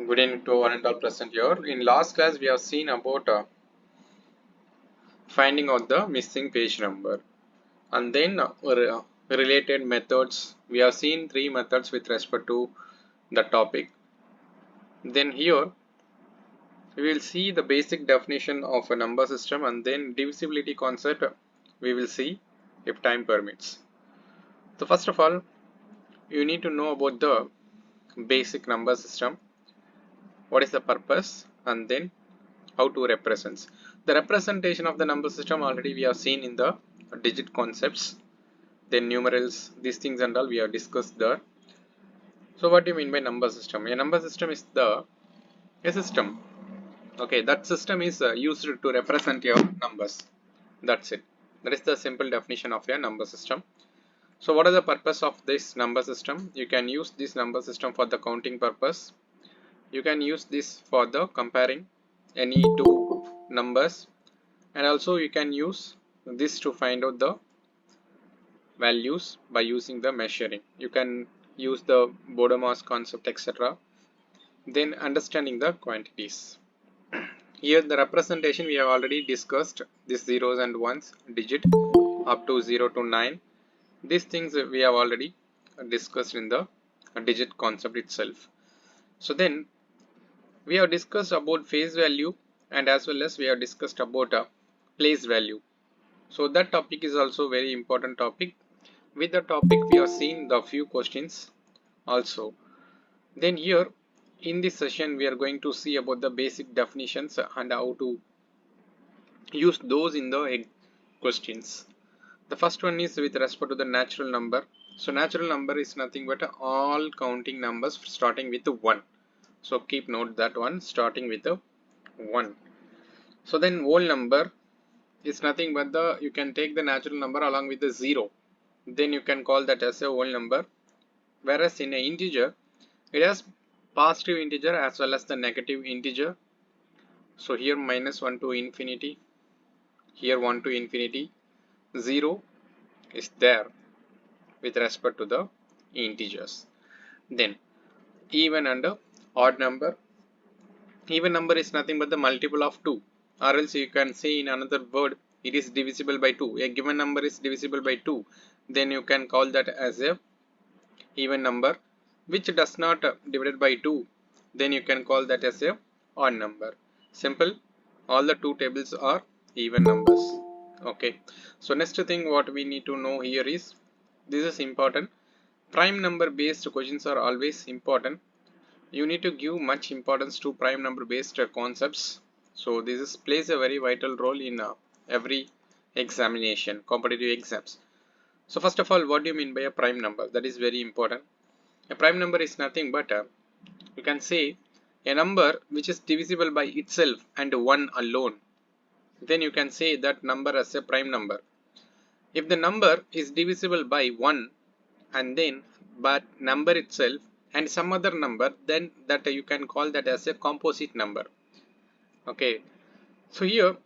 Good evening to one and all present here. In last class, we have seen about finding out the missing page number, and then related methods. We have seen three methods with respect to the topic. Then here we will see the basic definition of a number system, and then divisibility concept we will see if time permits. So first of all, you need to know about the basic number system. What is the purpose, and then how to represent. The representation of the number system already we have seen in the digit concepts, then numerals, these things and all we have discussed there. So what do you mean by number system? A number system is a system. Okay, that system is used to represent your numbers. That's it. That is the simple definition of a number system. So what is the purpose of this number system? You can use this number system for the counting purpose. You can use this for the comparing any two numbers, and also you can use this to find out the values by using the measuring. You can use the Bodemas concept, etc. Then understanding the quantities. Here the representation we have already discussed, this zeros and ones digit up to 0 to 9. These things we have already discussed in the digit concept itself. So then we have discussed about phase value, and as well as we have discussed about place value. So that topic is also very important topic. With the topic we have seen the few questions also. Then here in this session we are going to see about the basic definitions and how to use those in the questions. The first one is with respect to the natural number. So natural number is nothing but all counting numbers starting with 1. So keep note that one starting with a 1. So then whole number is nothing but you can take the natural number along with the 0. Then you can call that as a whole number. Whereas in an integer, it has positive integer as well as the negative integer. So here minus 1 to infinity, here 1 to infinity, 0 is there with respect to the integers. Then even and odd number. Even number is nothing but the multiple of 2, or else you can say in another word it is divisible by 2. A given number is divisible by 2, then you can call that as a even number. Which does not divided by 2, then you can call that as a odd number. Simple. All the two tables are even numbers. Okay, so next thing what we need to know here is, this is important, prime number based questions are always important. You need to give much importance to prime number based concepts. So this plays a very vital role in every examination, competitive exams. So first of all, what do you mean by a prime number? That is very important. A prime number is nothing but you can say a number which is divisible by itself and 1 alone. Then you can say that number as a prime number. If the number is divisible by 1 and then but number itself and some other number, then that you can call that as a composite number. Okay, so here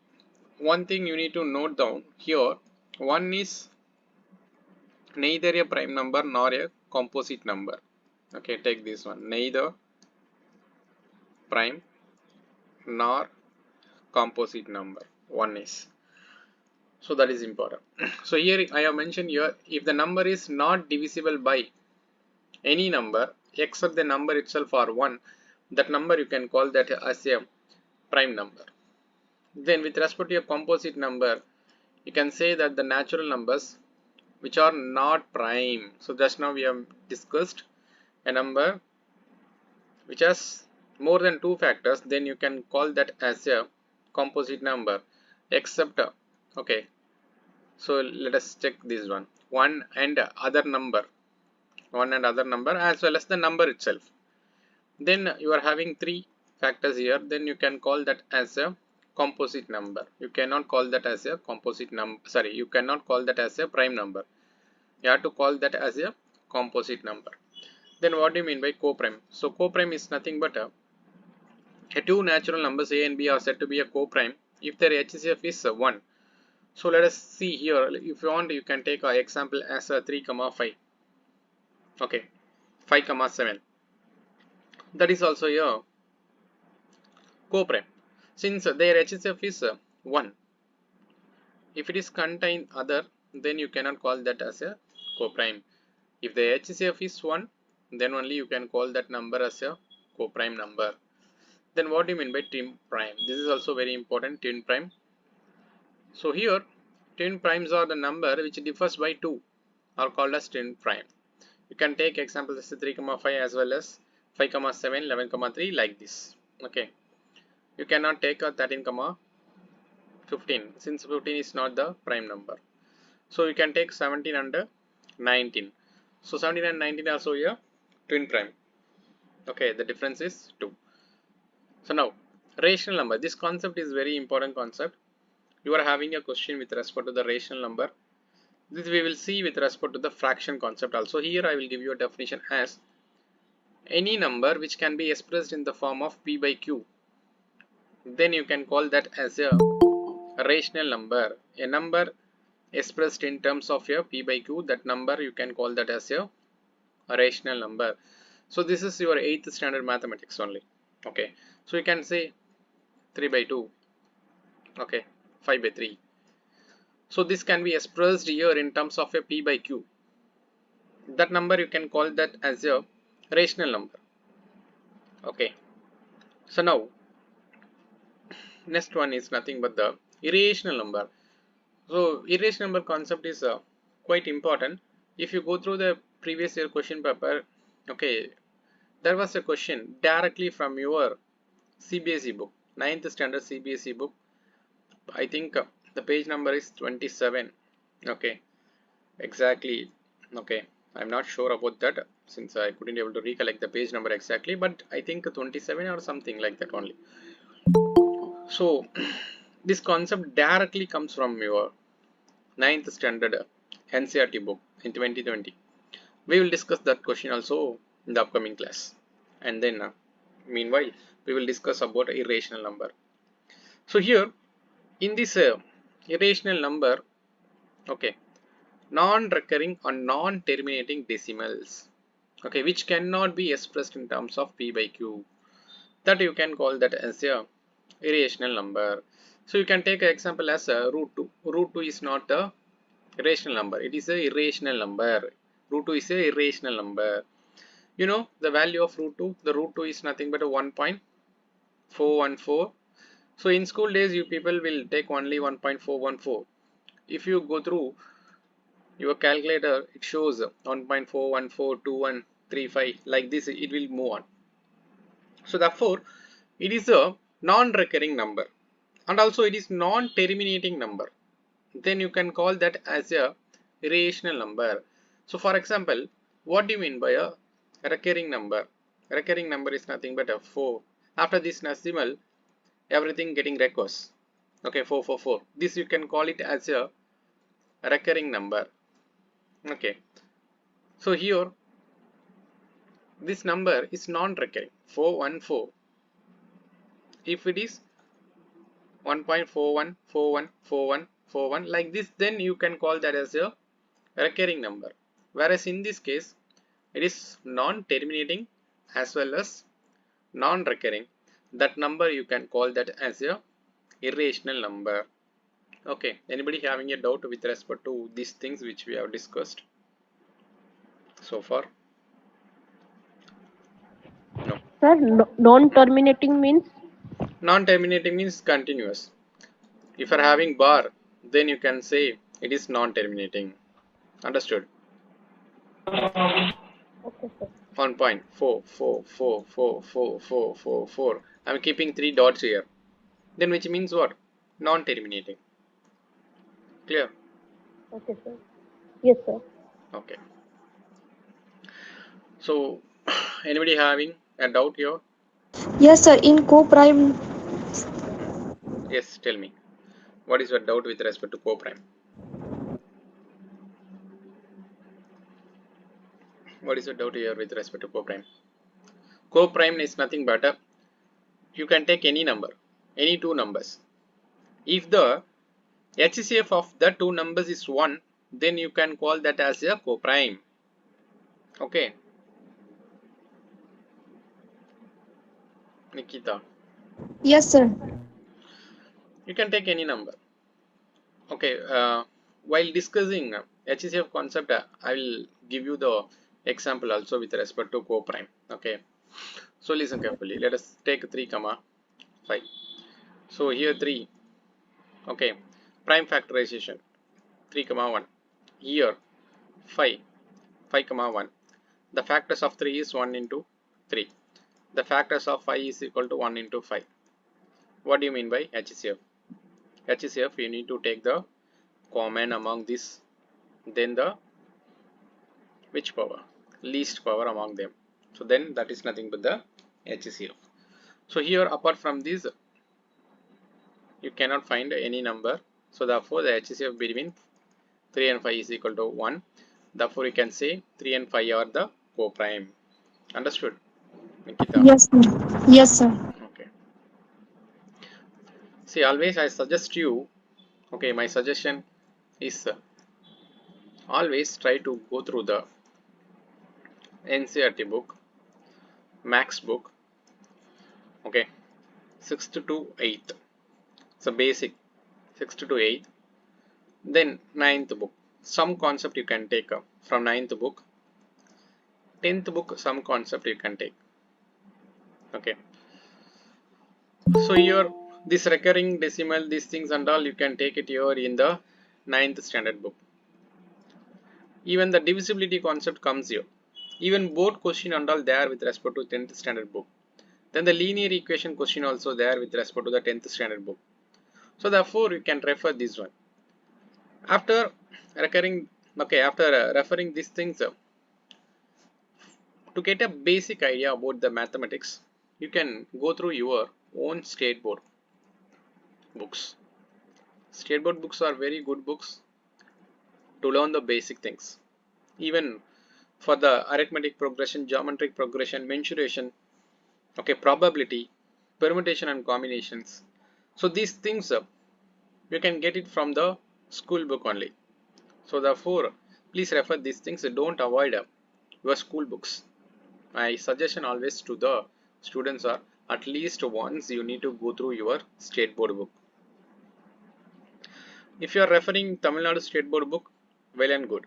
one thing you need to note down here, one is neither a prime number nor a composite number. Okay, take this one, neither prime nor composite number, one is. So that is important. So here I have mentioned here, if the number is not divisible by any number except the number itself or 1, that number you can call that as a prime number. Then with respect to a composite number, you can say that the natural numbers which are not prime. So just now we have discussed a number which has more than 2 factors, then you can call that as a composite number, except okay, so let us check this one, 1 and other number as well as the number itself. Then you are having 3 factors here, then you can call that as a composite number. You cannot call that as a composite number, sorry, you cannot call that as a prime number. You have to call that as a composite number. Then what do you mean by coprime? So coprime is nothing but two natural numbers a and b are said to be a coprime if their HCF is 1. So let us see here, if you want you can take an example as 3, 5. Okay, 5, 7. That is also a Co-prime. Since their HCF is 1, if it is contain other, then you cannot call that as a co-prime. If the HCF is 1, then only you can call that number as a co-prime number. Then what do you mean by twin prime? This is also very important, twin prime. So here, twin primes are the number which differs by 2 are called as twin prime. You can take examples as 3, 5 as well as 5, 7, 11, 3 like this. Okay. You cannot take a 13, 15 since 15 is not the prime number. So you can take 17 and 19. So 17 and 19 are also a twin prime. Okay, the difference is 2. So now, rational number. This concept is very important concept. You are having a question with respect to the rational number. This we will see with respect to the fraction concept also. Here I will give you a definition as any number which can be expressed in the form of p by q. Then you can call that as a rational number. A number expressed in terms of a p by q, that number you can call that as a rational number. So this is your 8th standard mathematics only. Okay, so you can say 3 by 2, okay, 5 by 3. So this can be expressed here in terms of a p by q. That number you can call that as a rational number. Okay, so now next one is nothing but the irrational number. So irrational number concept is quite important. If you go through the previous year question paper, okay, there was a question directly from your CBSE book, 9th standard CBSE book. I think the page number is 27. Okay, exactly. Okay, I'm not sure about that since I couldn't able to recollect the page number exactly, but I think 27 or something like that only. So this concept directly comes from your 9th standard NCERT book in 2020. We will discuss that question also in the upcoming class, and then meanwhile we will discuss about irrational number. So here in this irrational number, okay, non-recurring or non-terminating decimals, okay, which cannot be expressed in terms of p by q, that you can call that as a irrational number. So you can take an example as root 2. Root 2 is not a rational number, it is a irrational number. Root 2 is a irrational number. You know the value of root 2? The root 2 is nothing but a 1.414. So in school days you people will take only 1.414. If you go through your calculator, it shows 1.4142135 like this, it will move on. So therefore it is a non-recurring number, and also it is non-terminating number. Then you can call that as a irrational number. So for example, what do you mean by a recurring number? Recurring number is nothing but a 4. After this decimal, everything getting recurse. Okay, 444. This you can call it as a recurring number. Okay, so here this number is non-recurring, 414. If it is 1.41414141 like this, then you can call that as a recurring number. Whereas in this case, it is non-terminating as well as non-recurring. That number you can call that as a irrational number. Okay, anybody having a doubt with respect to these things which we have discussed so far? No. Sir, non-terminating means? Non-terminating means continuous. If you are having bar, then you can say it is non-terminating. Understood? Okay, sir. 1.444444444. I'm keeping 3 dots here. Then which means what? Non-terminating. Clear? Okay, sir. Yes, sir. Okay. So, anybody having a doubt here? Yes, sir. In co-prime, Yes, tell me. What is your doubt with respect to co-prime? What is your doubt here with respect to co-prime? Co-prime is nothing but you can take any number, any two numbers. If the HCF of the two numbers is 1, then you can call that as a co-prime. Okay. Nikita. Yes, sir. You can take any number. Okay, while discussing HCF concept, I will give you the example also with respect to co-prime. Okay, so listen carefully. Let us take 3 comma 5. So here 3. Okay, prime factorization 3 comma 1. Here 5 5 comma 1. The factors of 3 is 1 into 3. The factors of 5 is equal to 1 into 5. What do you mean by HCF? HCF, you need to take the common among this, then the which power? Least power among them. So then that is nothing but the HCF. So here apart from this, you cannot find any number. So therefore the HCF between 3 and 5 is equal to 1. Therefore you can say 3 and 5 are the co-prime. Understood, Nikita? Yes, sir. Yes, sir. Okay. See, always I suggest you, okay, my suggestion is always try to go through the NCERT book, Max book, okay, 6th to 8th. So basic 6th to 8th. Then 9th book. Some concept you can take up from 9th book. 10th book, some concept you can take. Okay. So here this recurring decimal, these things and all you can take it here in the 9th standard book. Even the divisibility concept comes here. Even board question and all there with respect to 10th standard book. Then the linear equation question also there with respect to the 10th standard book. So therefore you can refer this one. After recurring, okay, after referring these things, to get a basic idea about the mathematics, you can go through your own state board books. State board books are very good books to learn the basic things. Even for the arithmetic progression, geometric progression, mensuration, okay, probability, permutation and combinations. So these things you can get it from the school book only. So therefore, please refer these things. Don't avoid your school books. My suggestion always to the students are at least once you need to go through your state board book. If you are referring Tamil Nadu state board book, well and good.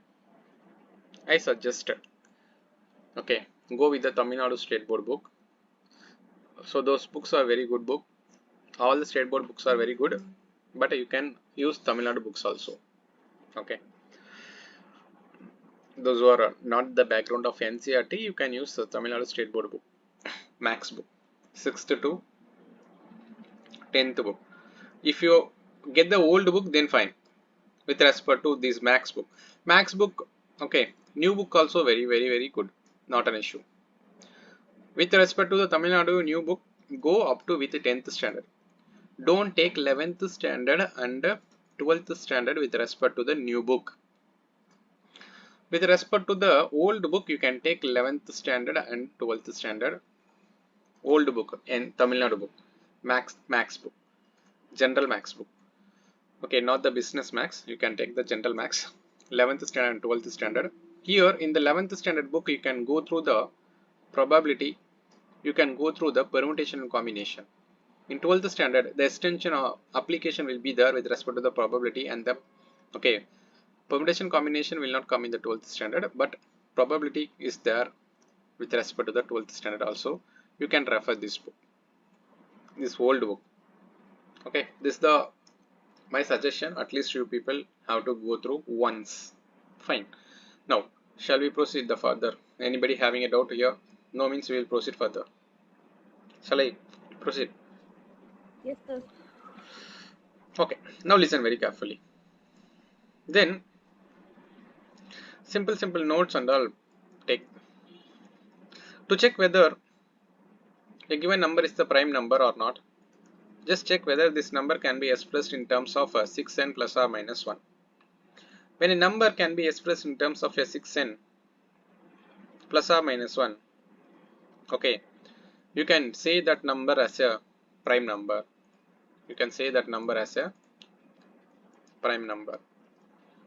I suggest, okay, go with the Tamil Nadu state board book. So those books are very good book. All the state board books are very good, but you can use Tamil Nadu books also. Okay. Those who are not the background of NCERT, you can use the Tamil Nadu state board book, Max book, 6th to 10th book. If you get the old book, then fine. With respect to this Max book, okay, new book also very good, not an issue. With respect to the Tamil Nadu new book, go up to with 10th standard. Don't take 11th standard and 12th standard with respect to the new book. With respect to the old book, you can take 11th standard and 12th standard old book and Tamil Nadu book, Max book, general Max book. Okay, not the business Max. You can take the general Max, 11th standard and 12th standard. Here in the 11th standard book, you can go through the probability. You can go through the permutation and combination. In 12th standard, the extension or application will be there with respect to the probability and the, okay, permutation combination will not come in the 12th standard, but probability is there with respect to the 12th standard also. You can refer this book, this old book. Okay, this is the my suggestion. At least you people have to go through once. Fine. Now, shall we proceed the further? Anybody having a doubt here? No means we will proceed further. Shall I proceed? Yes, sir. Okay. Now listen very carefully. Then simple notes and all take to check whether a given number is the prime number or not. Just check whether this number can be expressed in terms of 6n plus or minus 1. When a number can be expressed in terms of a 6n plus or minus 1, okay, you can say that number as a prime number. You can say that number as a prime number.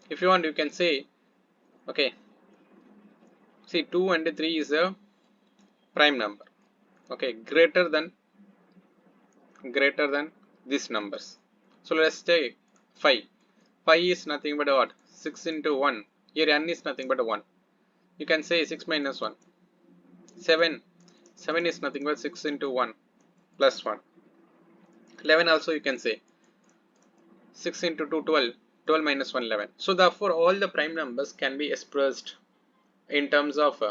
If you want, you can say, okay, see 2 and 3 is a prime number. Okay, greater than greater than these numbers. So let's take 5. 5 is nothing but what? 6 into 1. Here n is nothing but 1. You can say 6 minus 1. 7. 7 is nothing but 6 into 1 plus 1. 11 also you can say 6 into 2, 12. 12 minus 1, 11. So therefore all the prime numbers can be expressed in terms of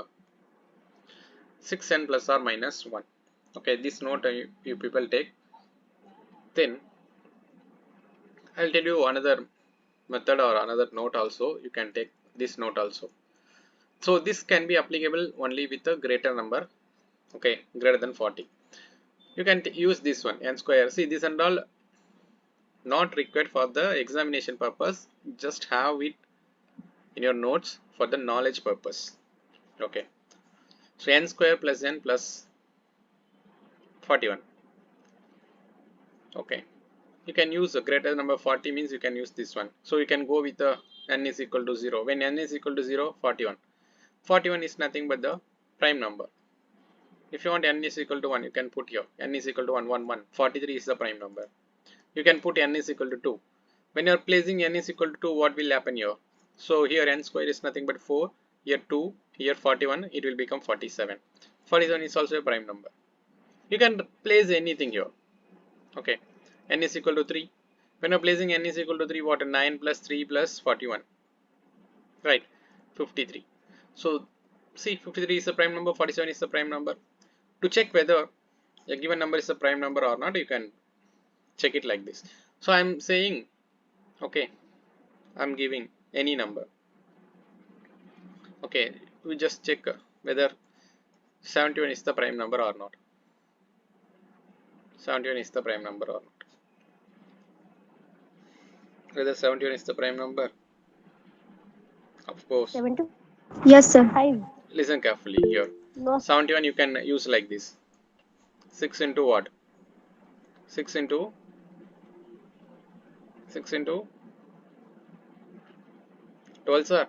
6n plus or minus 1. Okay, this note you people take. Then I'll tell you another method or another note also. You can take this note also. So this can be applicable only with a greater number. Okay, greater than 40. You can use this one, n square. See, this and all not required for the examination purpose. Just have it in your notes for the knowledge purpose. Okay. So n square plus n plus 41. Okay. You can use a greater number 40 means you can use this one. So you can go with the n is equal to 0. When n is equal to 0, 41. 41 is nothing but the prime number. If you want n is equal to 1, you can put here n is equal to 1, 1, 1. 43 is the prime number. You can put n is equal to 2. When you are placing n is equal to 2, what will happen here? So here n square is nothing but 4. Here 2. Here 41. It will become 47. 47 is also a prime number. You can place anything here. Okay. N is equal to 3. When you are placing n is equal to 3, what? 9 plus 3 plus 41. Right. 53. So see, 53 is a prime number. 47 is a prime number. To check whether a given number is a prime number or not, you can check it like this. So I am saying, okay, I am giving any number. Okay, we just check whether 71 is the prime number or not. 71 is the prime number or not. Whether 71 is the prime number. Of course. 75. Yes, sir. Listen carefully here. No. 71 you can use like this. 6 into what? 6 into 12, sir.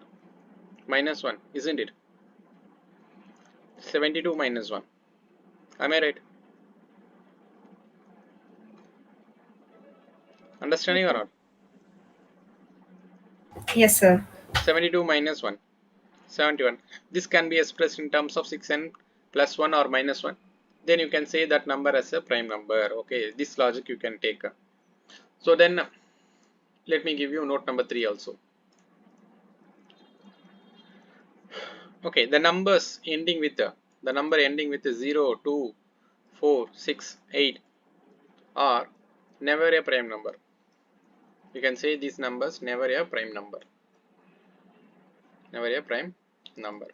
Minus 1, isn't it? 72 minus 1. Am I right? Understanding or not? Yes, sir. 72 minus 1. 71. This can be expressed in terms of 6n plus 1 or minus 1. Then you can say that number as a prime number. Okay, this logic you can take. So then let me give you note number 3 also. Okay, the numbers ending with the number ending with 0, 2, 4, 6, 8 are never a prime number. You can say these numbers never a prime number. Never a prime number.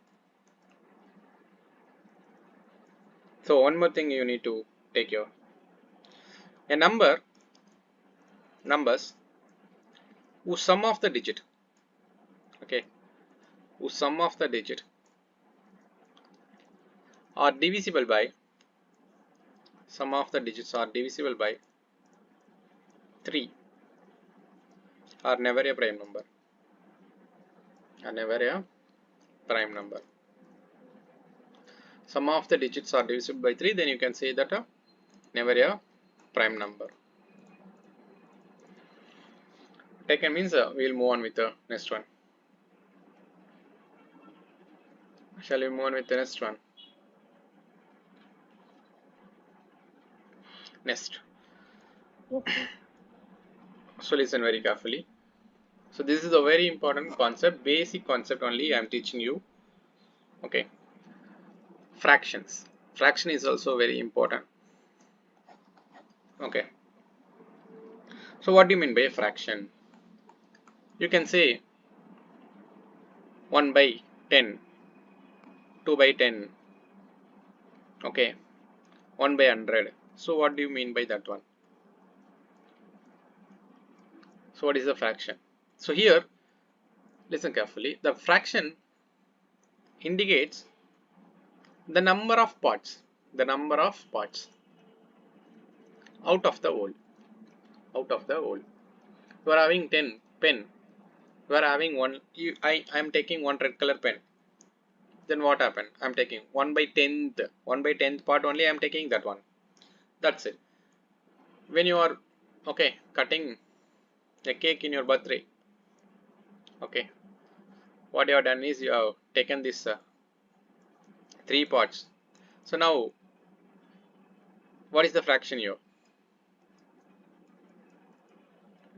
So one more thing you need to take care. A numbers whose sum of the digit, okay, whose sum of the digit are divisible by, sum of the digits are divisible by 3 are never a prime number. Are never a prime number. Sum of the digits are divisible by 3, then you can say that never a prime number. Taken means we will move on with the next one. Shall we move on with the next one? Next. Yes, sir. So listen very carefully. So this is a very important concept, basic concept only I am teaching you. Okay. Fractions. Fraction is also very important. Okay. So what do you mean by a fraction? You can say 1 by 10, 2 by 10, okay, 1 by 100. So what do you mean by that one? So what is the fraction? So here, listen carefully. The fraction indicates the number of parts. The number of parts out of the whole. Out of the whole. You are having 10 pen. You are having one. I am taking one red color pen. Then what happened? I am taking 1 by 10th. 1 by 10th part only I am taking that one. That's it. when you are cutting a cake in your birthday, what you have done is you have taken this three parts. So now what is the fraction here?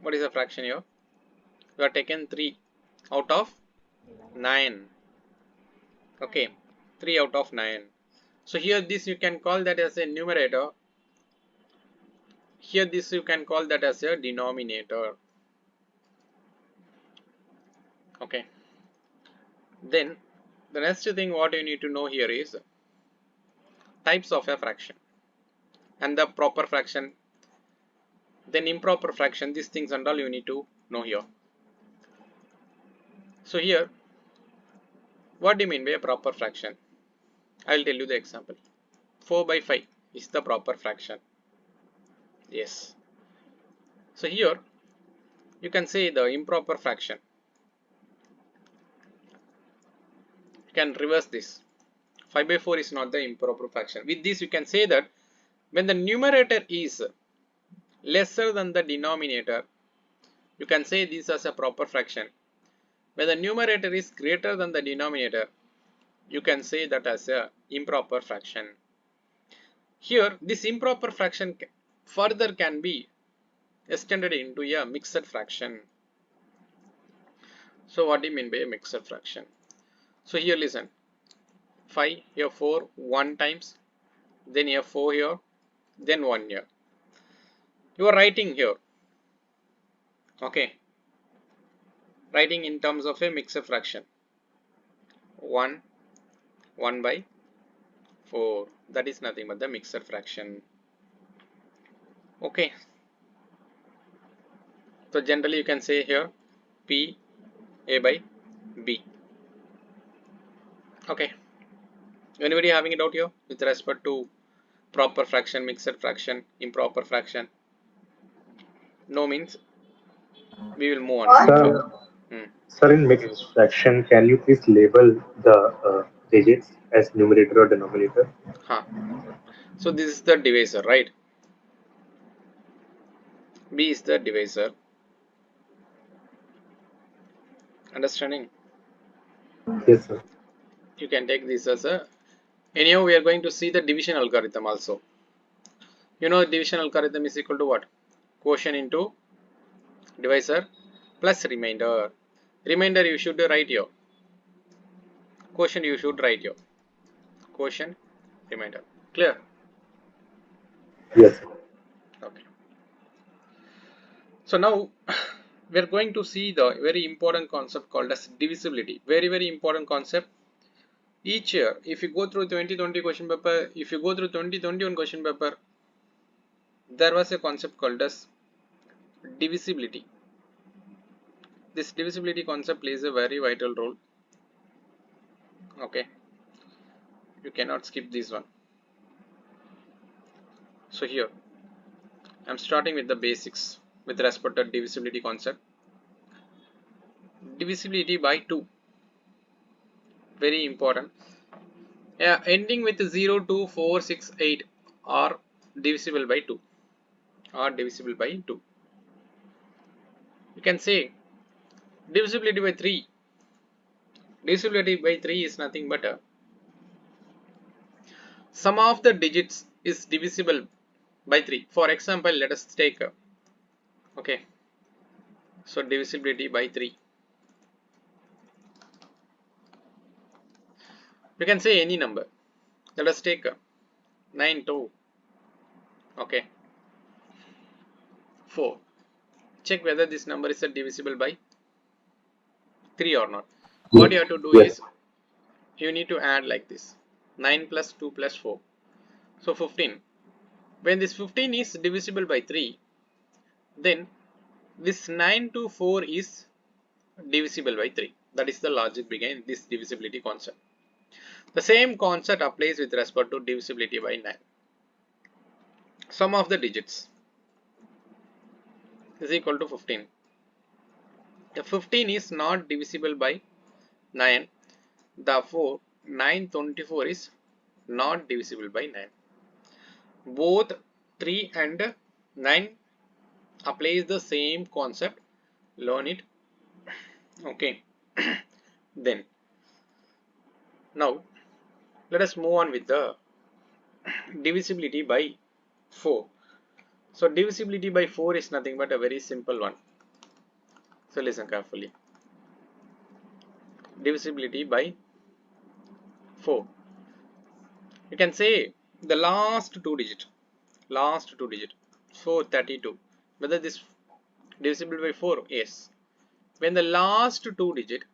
What is the fraction here? You have taken 3 out of 9. Okay, 3 out of 9. So here this you can call that as a numerator. Here this you can call that as a denominator. Okay. Then the next thing what you need to know here is types of a fraction and the proper fraction, then improper fraction. These things and all you need to know here. So here, what do you mean by a proper fraction? I will tell you the example. 4 by 5 is the proper fraction. Yes. So here you can say the improper fraction. You can reverse this. 5 by 4 is not the improper fraction. With this you can say that when the numerator is lesser than the denominator, you can say this as a proper fraction. When the numerator is greater than the denominator, you can say that as a improper fraction. Here this improper fraction further can be extended into a mixed fraction. So what do you mean by a mixed fraction? So here listen, 5 here 4 1 times, then here 4 here, then 1 here. You are writing here, writing in terms of a mixed fraction. 1 by 4, that is nothing but the mixed fraction. Okay, so generally you can say here P A by B. Okay, anybody having a doubt here with respect to proper fraction, mixed fraction, improper fraction? No means we will move on quickly. Sir, sir, in mixed fraction, can you please label the digits as numerator or denominator? Huh. So this is the divisor, right? B is the divisor. Understanding? Yes, sir. You can take this as a. Anyhow, we are going to see the division algorithm also. You know, division algorithm is equal to what? Quotient into divisor plus remainder. Remainder you should write here. Quotient you should write here. Quotient, remainder. Clear? Yes, sir. Okay. So now we are going to see the very important concept called as divisibility. Very, very important concept. Each year, if you go through 2020 question paper, if you go through 2021 question paper, there was a concept called as divisibility. This divisibility concept plays a very vital role. Okay, you cannot skip this one. So here, I'm starting with the basics with respect to divisibility concept. Divisibility by 2, very important. Yeah, ending with 0, 2, 4, 6, 8 are divisible by 2. Are divisible by 2. You can say divisibility by 3. Divisibility by 3 is nothing but a sum of the digits is divisible by 3. For example, let us take so divisibility by 3. You can say any number. Let us take 9 2 4. Check whether this number is divisible by 3 or not. What you have to do Yes. is you need to add like this: 9 plus 2 plus 4, so 15. When this 15 is divisible by 3, then this 9 to 4 is divisible by 3. That is the logic behind this divisibility concept. The same concept applies with respect to divisibility by 9. Sum of the digits is equal to 15. The 15 is not divisible by 9. Therefore, 924 is not divisible by 9. Both 3 and 9 applies the same concept, learn it. Okay. Then now let us move on with the divisibility by 4. So divisibility by 4 is nothing but a very simple one. So listen carefully. Divisibility by 4. You can say the last two digit. 432. Whether this divisible by 4? Yes. When the last two digit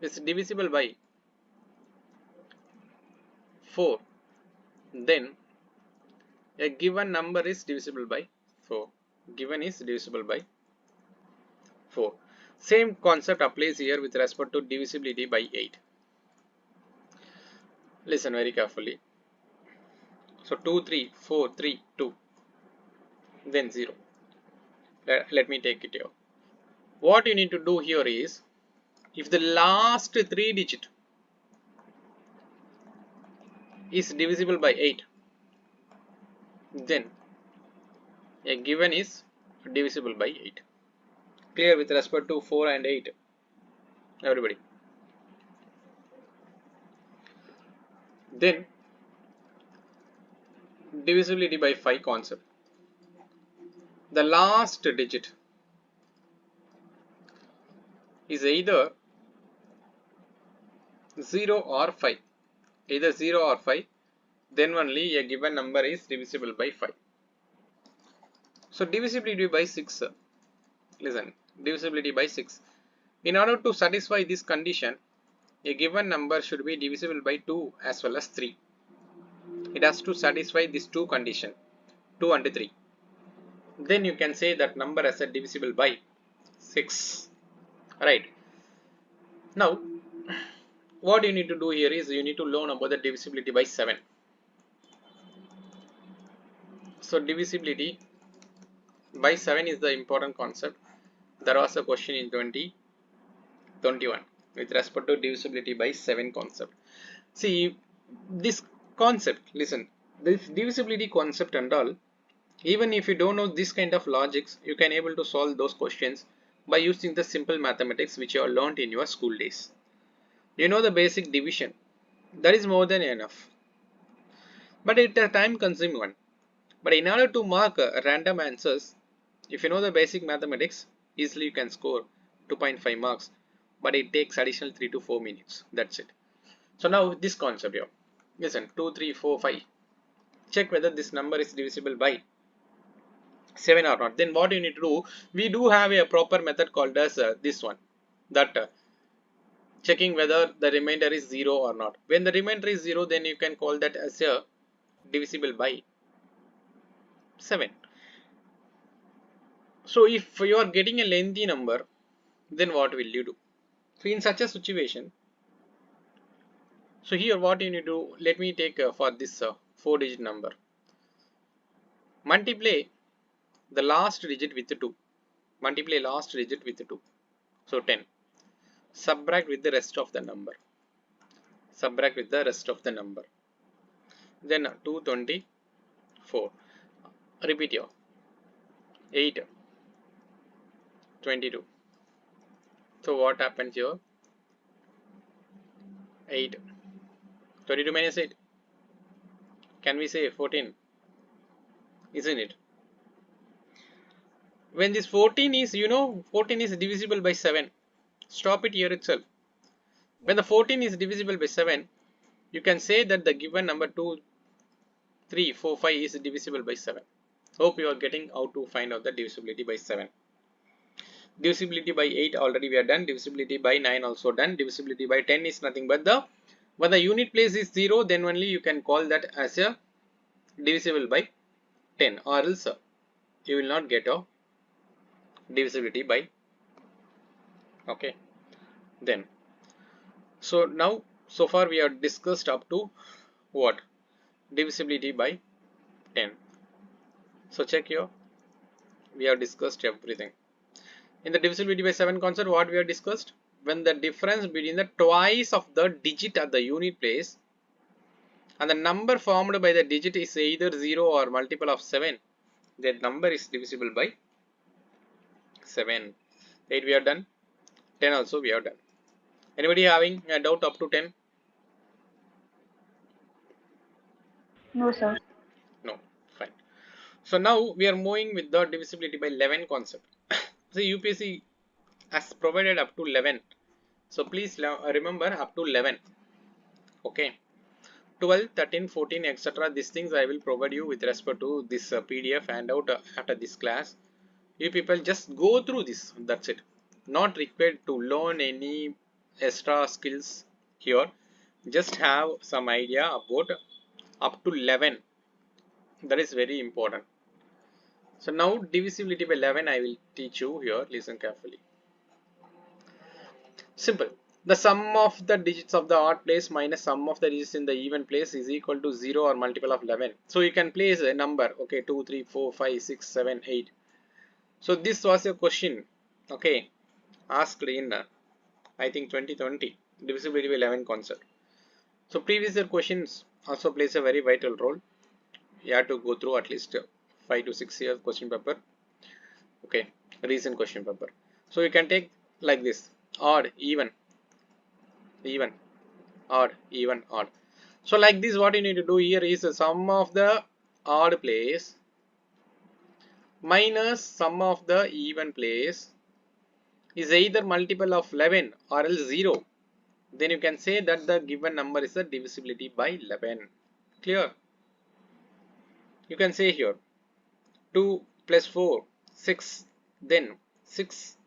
is divisible by 4, then a given number is divisible by 4. Given is divisible by 4. Same concept applies here with respect to divisibility by 8. Listen very carefully. So 2, 3, 4, 3, 2, then 0. Let me take it here. What you need to do here is, if the last 3 digit is divisible by 8, then a given is divisible by 8. Clear with respect to 4 and 8? Everybody. Then divisibility by 5 concept. The last digit is either 0 or 5. Either 0 or 5. Then only a given number is divisible by 5. So divisibility by 6. Listen, divisibility by 6. In order to satisfy this condition, a given number should be divisible by 2 as well as 3. It has to satisfy these two conditions, 2 and 3. Then you can say that number as a divisible by 6. Right. Now, what you need to do here is you need to learn about the divisibility by 7. So divisibility by 7 is the important concept. There was a question in 2021 with respect to divisibility by 7 concept. See, this concept, listen, this divisibility concept and all, even if you don't know this kind of logics, you can able to solve those questions by using the simple mathematics which you have learned in your school days. You know the basic division. That is more than enough. But it's a time consuming one. But in order to mark random answers, if you know the basic mathematics, easily you can score 2.5 marks. But it takes additional 3 to 4 minutes. That's it. So now this concept here. Listen, 2, 3, 4, 5. Check whether this number is divisible by 7 or not. Then what you need to do, we do have a proper method called as this one. That checking whether the remainder is 0 or not. When the remainder is 0, then you can call that as a divisible by 7. So if you are getting a lengthy number, then what will you do? So in such a situation, so here what you need to do, let me take for this 4 digit number. Multiply the last digit with 2. Multiply last digit with 2. So 10. Subtract with the rest of the number. Subtract with the rest of the number. Then 224. Repeat here. 8. 22. So what happens here? 8. 22 minus 8. Can we say 14? Isn't it? When this 14 is, 14 is divisible by 7. Stop it here itself. When the 14 is divisible by 7, you can say that the given number 2, 3, 4, 5 is divisible by 7. Hope you are getting how to find out the divisibility by 7. Divisibility by 8 already we are done. Divisibility by 9 also done. Divisibility by 10 is nothing but when the unit place is 0, then only you can call that as a divisible by 10, or else you will not get a divisibility by. Okay. Then so now so far we have discussed up to what? Divisibility by 10. So check here. We have discussed everything. In the divisibility by 7 concept, what we have discussed? When the difference between the twice of the digit at the unit place and the number formed by the digit is either 0 or multiple of 7, that number is divisible by 7. 8 we are done, 10 also we are done. Anybody having a doubt up to 10? No, sir. No, fine. So now we are moving with the divisibility by 11 concept. So UPSC has provided up to 11. So please remember up to 11. Okay. 12, 13, 14, etc. These things I will provide you with respect to this PDF handout after this class. You people just go through this. That's it. Not required to learn any extra skills here. Just have some idea about up to 11. That is very important. So now divisibility by 11 I will teach you here. Listen carefully. Simple. The sum of the digits of the odd place minus sum of the digits in the even place is equal to 0 or multiple of 11. So you can place a number. Okay, 2, 3, 4, 5, 6, 7, 8. So this was a question. Okay, asked in I think 2020 divisibility by 11 concept. So previous year questions also plays a very vital role. You have to go through at least 5 to 6 years question paper. Okay, recent question paper. So you can take like this: odd, even, even, odd, even, odd. So like this, what you need to do here is the sum of the odd place minus sum of the even place is either multiple of 11 or else 0. Then you can say that the given number is a divisibility by 11. Clear? You can say here 2 plus 4, 6, then 6,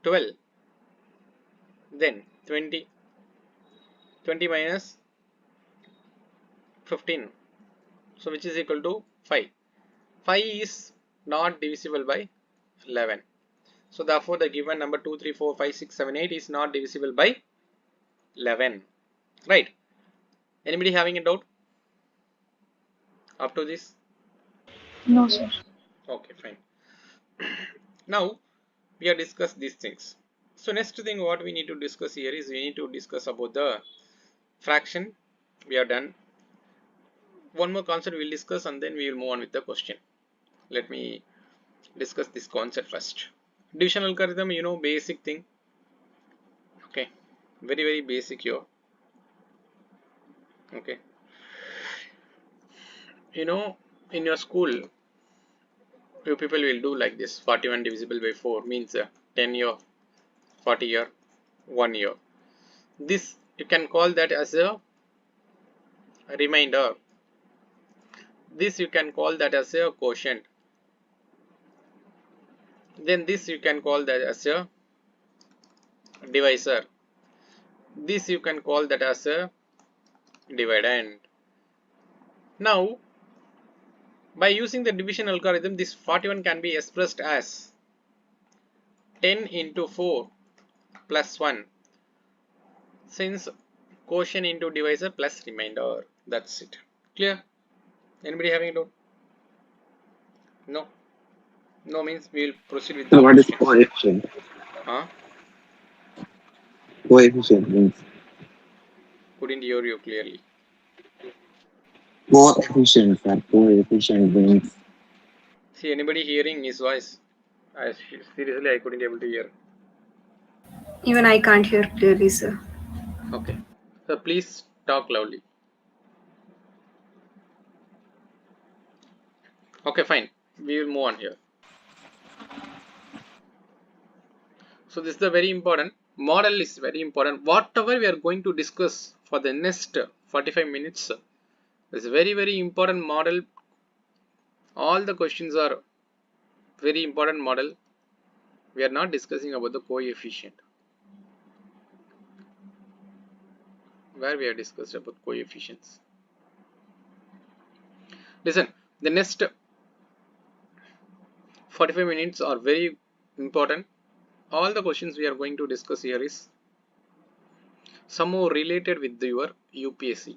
12, then 20, 20 minus 15, so which is equal to 5. 5 is not divisible by 11. So therefore the given number 2, 3, 4, 5, 6, 7, 8 is not divisible by 11. Right? Anybody having a doubt up to this? No, sir. Okay, fine. Now we have discussed these things. So next thing what we need to discuss here is we need to discuss about the fraction. We are done. One more concept we will discuss and then we will move on with the question. Let me discuss this concept first. Division algorithm, you know, basic thing. Okay, very basic here. Okay, you know, in your school you people will do like this: 41 divisible by 4 means 10 year, 40 year, 1 year. This you can call that as a remainder. This you can call that as a quotient. Then this you can call that as a divisor. This you can call that as a dividend. Now by using the division algorithm, this 41 can be expressed as 10 into 4 plus 1, since quotient into divisor plus remainder. That's it. Clear? Anybody having a doubt? No? No means we will proceed with the So what is questions. coefficient? Huh? Coefficient means Couldn't hear you clearly. coefficient, sir. Coefficient means See, anybody hearing his voice? Seriously, I couldn't able to hear. Even I can't hear clearly, sir. Okay. So please talk loudly. Okay, fine. We will move on here. So this is the very important. Model is very important. Whatever we are going to discuss for the next 45 minutes is very important model. All the questions are very important model. We are not discussing about the coefficient. Where we have discussed about coefficients. Listen, the next 45 minutes are very important. All the questions we are going to discuss here is somehow related with your UPSC.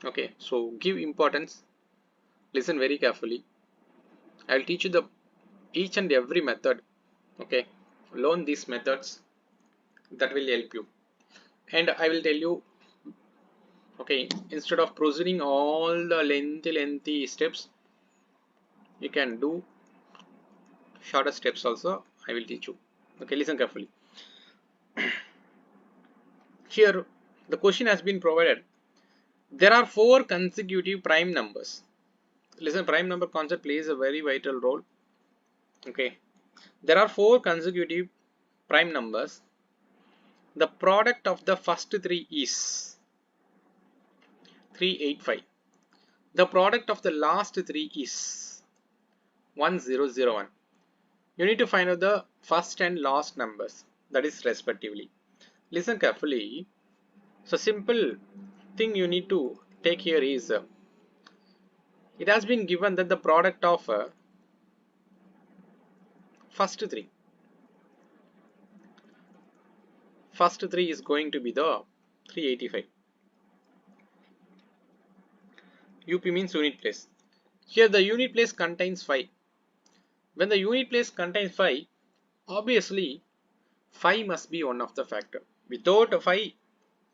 Okay, so give importance. Listen very carefully. I will teach you the each and every method. Okay, learn these methods, that will help you, and I will tell you Okay, instead of proceeding all the lengthy steps, you can do shorter steps also. I will teach you. Okay, listen carefully. Here the question has been provided. There are 4 consecutive prime numbers. Listen, prime number concept plays a very vital role. Okay, there are 4 consecutive prime numbers. The product of the first 3 is 385. The product of the last 3 is 1001. You need to find out the first and last numbers, that is respectively. Listen carefully. So simple thing you need to take here is it has been given that the product of first 3 is going to be the 385. UP means unit place. Here the unit place contains 5. When the unit place contains 5, obviously 5 must be one of the factor. Without a 5,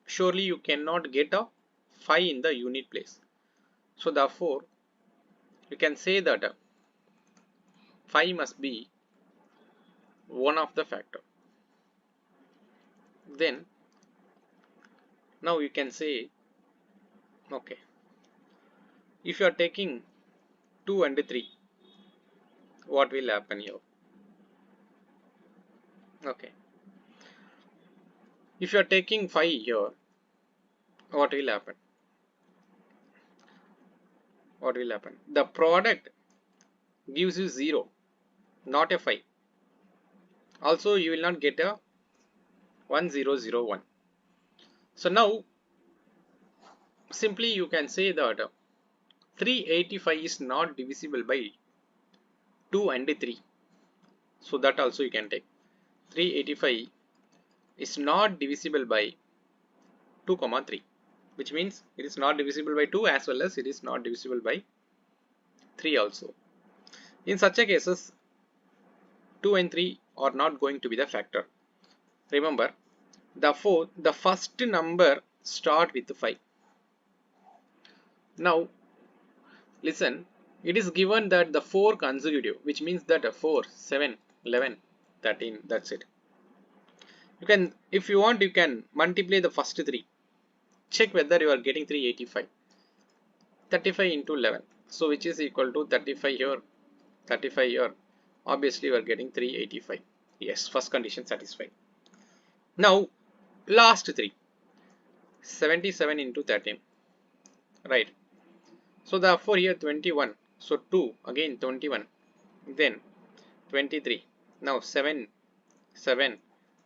surely you cannot get a 5 in the unit place. So therefore, you can say that 5 must be one of the factor. Then now you can say, okay, if you are taking 2 and 3, what will happen here? Okay, if you are taking 5 here, what will happen? What will happen? The product gives you 0, not a 5. Also, you will not get a 1001. So now, simply you can say that 385 is not divisible by 2 and 3. So that also you can take. 385 is not divisible by 2, 3, which means it is not divisible by 2 as well as it is not divisible by 3 also. In such a cases, 2 and 3 are not going to be the factor. Remember, therefore the first number start with 5. Now listen, it is given that the 4 consecutive, which means that 4, 7, 11, 13, that's it. You can, if you want, you can multiply the first 3. Check whether you are getting 385. 35 into 11. So which is equal to 35 here, 35 here. Obviously you are getting 385. Yes, first condition satisfied. Now last 3. 77 into 13. Right. So therefore here 21. So 2, again 21. Then 23. Now 7, 7,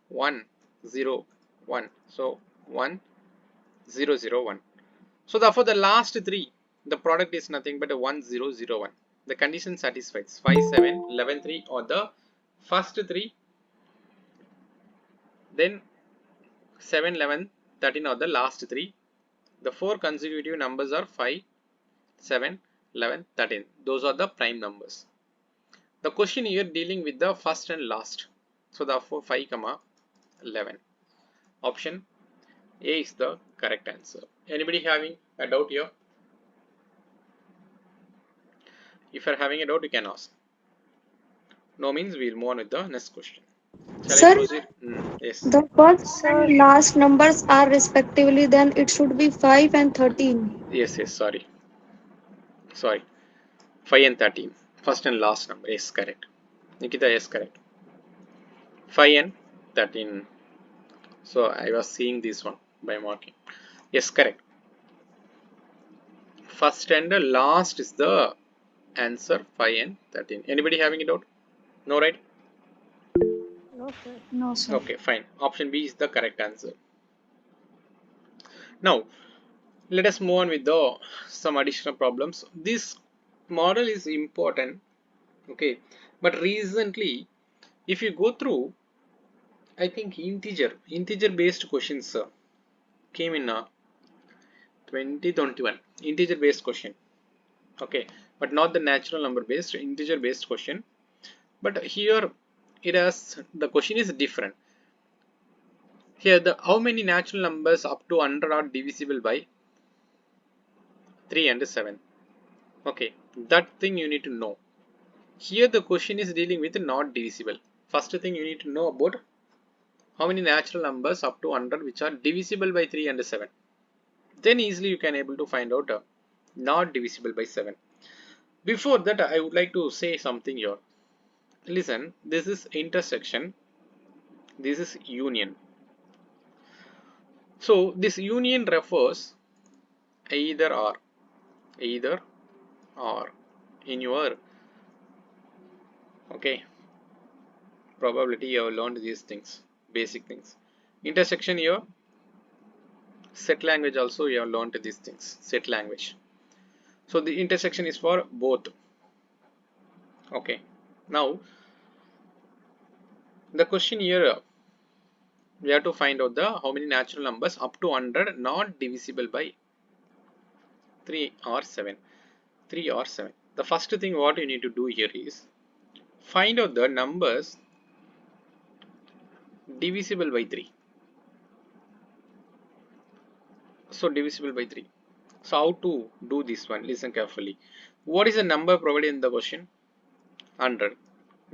1, 0, 1. So 1, 0, 0, 1. So therefore the last 3, the product is nothing but a 1, 0, 0, 1. The condition satisfies. 5, 7, 11, 3 or the first 3. Then 7, 11, 13 or the last 3. The 4 consecutive numbers are 5, 7, 11, 13. Those are the prime numbers. The question here dealing with the first and last. So therefore 5, 11. Option A is the correct answer. Anybody having a doubt here? If you are having a doubt, you can ask. No means we will move on with the next question. Shall I Sir, proceed? Yes. the first and last numbers are respectively, then it should be 5 and 13. Yes, sorry. 5 and 13. First and last number. Yes, correct. Nikita, yes, correct. 5 and 13. So I was seeing this one by marking. Yes, correct. First and the last is the answer, 5 and 13. Anybody having a doubt? No, right? No, sir. Okay, fine. Option B is the correct answer. Now, let us move on with some additional problems. This model is important, okay, but recently, if you go through, I think integer based questions came in 2021. Integer based question, okay, but not the natural number based, integer based question. But here it has, the question is different. Here the how many natural numbers up to 100 are divisible by 3 and 7. Okay, that thing you need to know. Here the question is dealing with not divisible. First thing you need to know about how many natural numbers up to 100 which are divisible by 3 and 7. Then easily you can able to find out not divisible by 7. Before that, I would like to say something here. Listen, this is intersection, this is union. So this union refers either or in your probability. You have learned these things, basic things. Intersection here, set language also you have learned these things, set language. So the intersection is for both. Okay, now the question here, we have to find out the how many natural numbers up to 100 not divisible by 3 or 7. The first thing what you need to do here is find out the numbers divisible by 3. So divisible by 3. So how to do this one? Listen carefully. What is the number provided in the question? 100.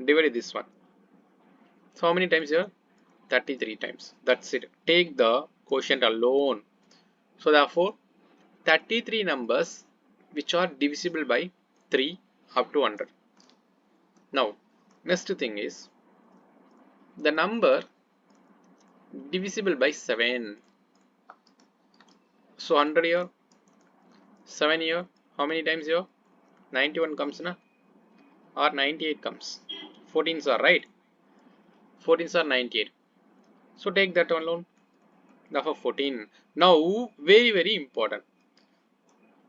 Divide this one. So how many times here? 33 times. That's it. Take the quotient alone. So therefore 33 numbers which are divisible by 3 up to 100. Now next thing is the number divisible by 7. So 100 here, 7 here, how many times here? 91 comes na, or 98 comes. 14s are right. 14s are 98. So take that one alone. Therefore 14. Now very important.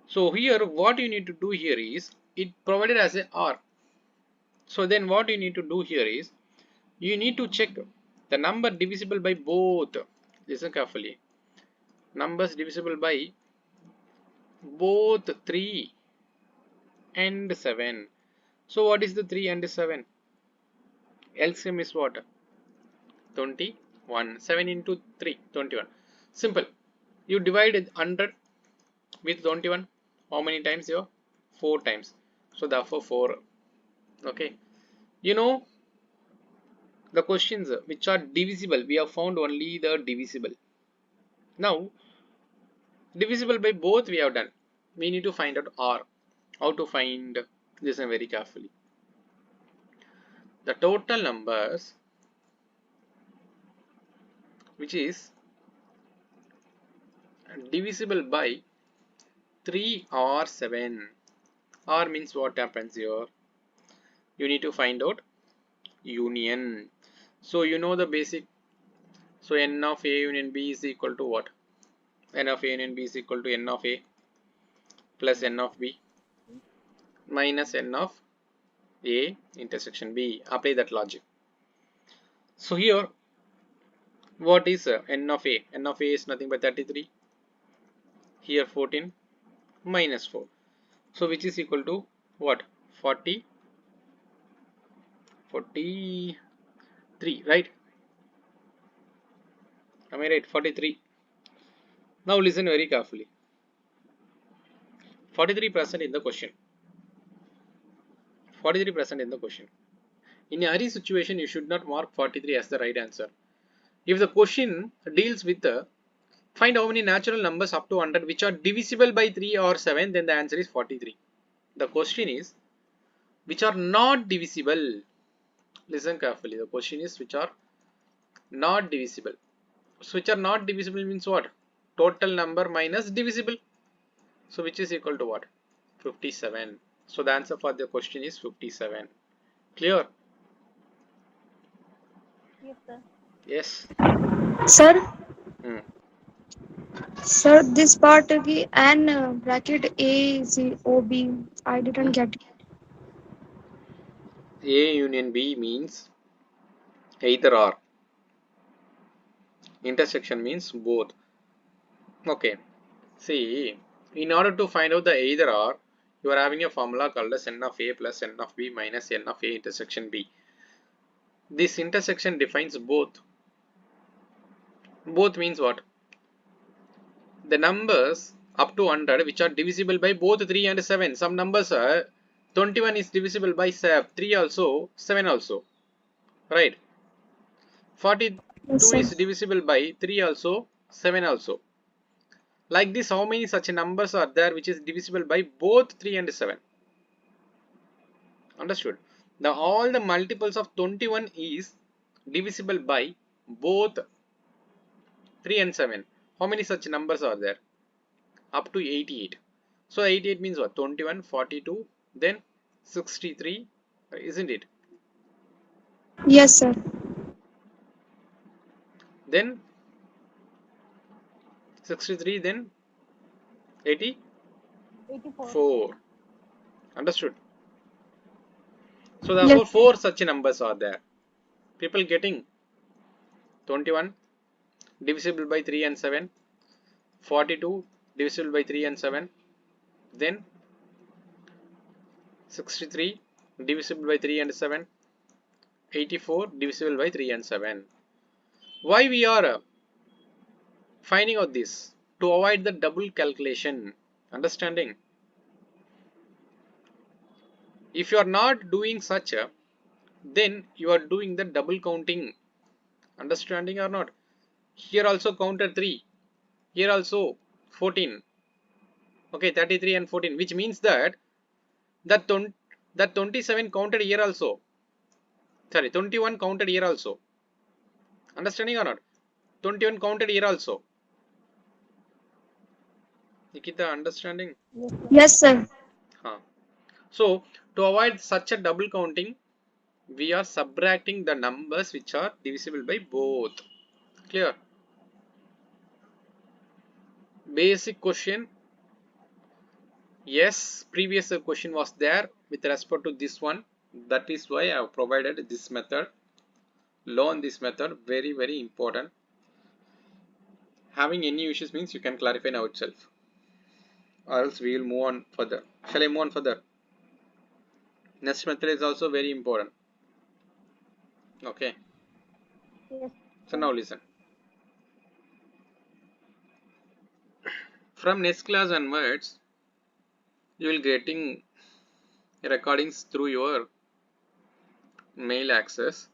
So here what you need to do here is it provided as a R. So then what you need to do here is you need to check the number divisible by both. Listen carefully. Numbers divisible by both 3 and 7. So what is the 3 and 7? LCM is what? 21. 7 into 3, 21. Simple. You divide 100 with 21. How many times here? 4 times. So therefore 4. Okay. You know the questions which are divisible, we have found only the divisible. Now divisible by both we have done. We need to find out R. How to find? Listen very carefully. The total numbers which is divisible by 3 or 7. R means what happens here? You need to find out union. So you know the basic. So n of A union B is equal to what? N of A union B is equal to n of A plus n of B minus n of A intersection B. Apply that logic. So here what is n of A? N of A is nothing but 33. Here 14 minus 4. So which is equal to what? 43, right? Am I right? 43. Now listen very carefully. 43% in the question. 43% in the question. In a hurry situation, you should not mark 43 as the right answer. If the question deals with find how many natural numbers up to 100 which are divisible by 3 or 7, then the answer is 43. The question is which are not divisible. Listen carefully. The question is which are not divisible. So which are not divisible means what? Total number minus divisible. So which is equal to what? 57. So the answer for the question is 57. Clear? Yes, sir. Yes. Sir, Hmm. sir, this part की N bracket A Z O B. I didn't get it. A union B means either or. Intersection means both. Okay. See, in order to find out the either or, you are having a formula called as n of A plus n of B minus n of A intersection B. This intersection defines both. Both means what? The numbers up to 100 which are divisible by both 3 and 7. Some numbers are 21 is divisible by 3 also, 7 also, right? 42 Yes, sir. is divisible by 3 also, 7 also. Like this, how many such numbers are there which is divisible by both 3 and 7? Understood? Now all the multiples of 21 is divisible by both 3 and 7. How many such numbers are there? Up to 88. So 88 means what? 21, 42, then 63, isn't it? Yes, sir. Then 63, then 84. 84. Understood? So Yes, therefore 4 such numbers are there. People getting 21 divisible by 3 and 7, 42 divisible by 3 and 7, then 63 divisible by 3 and 7, 84 divisible by 3 and 7. Why we are finding out this? To avoid the double calculation. Understanding? If you are not doing such a, then you are doing the double counting. Understanding or not? Here also counter 3. Here also 14. Okay, 33 and 14, which means that that 27 counted here also. Sorry, 21 counted here also. Understanding or not? 21 counted here also. Nikita, understanding? Yes, sir. yes, sir. Huh. So, to avoid such a double counting, we are subtracting the numbers which are divisible by both. Clear? Basic question. Yes, previous question was there with respect to this one. That is why I have provided this method. Learn this method, very, very important. Having any issues means you can clarify now itself, or else we will move on further. Shall I move on further? Next method is also very important. Okay, Yes, so sir. now listen. From next class onwards, you will getting recordings through your mail access.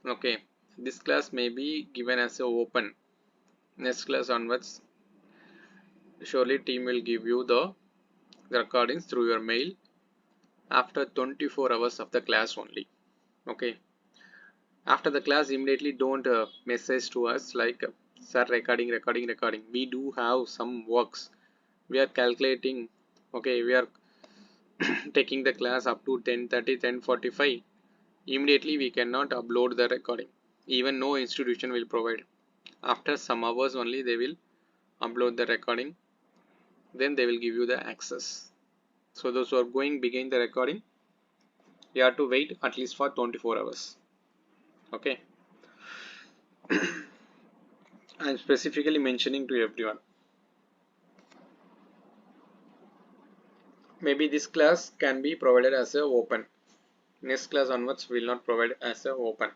Okay, this class may be given as a open. Next class onwards, surely team will give you the recordings through your mail after 24 hours of the class only. Okay, after the class immediately don't message to us like sir recording. We do have some works we are calculating. Okay, we are taking the class up to 10:30, 10:45. Immediately we cannot upload the recording. Even no institution will provide. After some hours only they will upload the recording. Then they will give you the access. So those who are going begin the recording, you have to wait at least for 24 hours. Okay. I am specifically mentioning to everyone. Maybe this class can be provided as a open. Next class onwards will not provide as a open.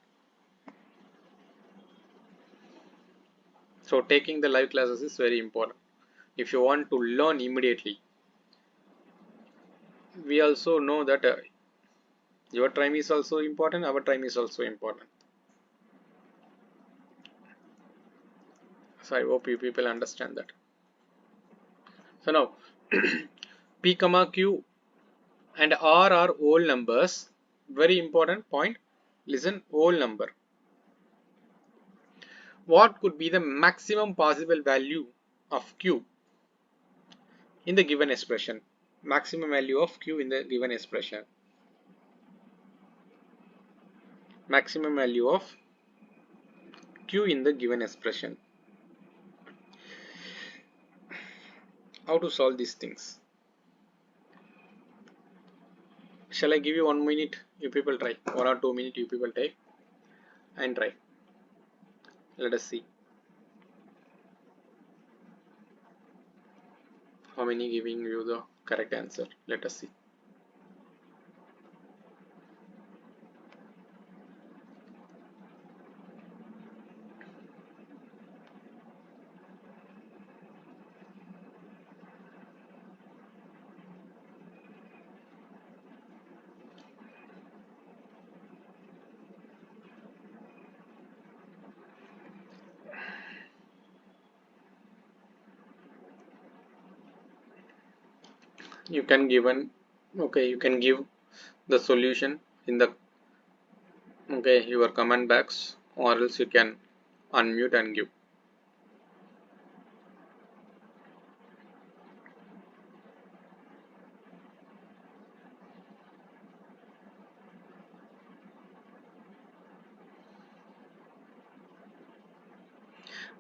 So taking the live classes is very important. If you want to learn immediately, we also know that your time is also important, our time is also important. So I hope you people understand that. So now P comma Q and R are whole numbers. Very important point. Listen, whole number. What could be the maximum possible value of Q in the given expression? Maximum value of Q in the given expression. Maximum value of Q in the given expression. How to solve these things? Shall I give you 1 minute? You people try. 1 or 2 minutes you people take and try. Let us see how many giving you the correct answer. Let us see. You can given, okay, you can give the solution in the, okay, your comment box, or else you can unmute and give.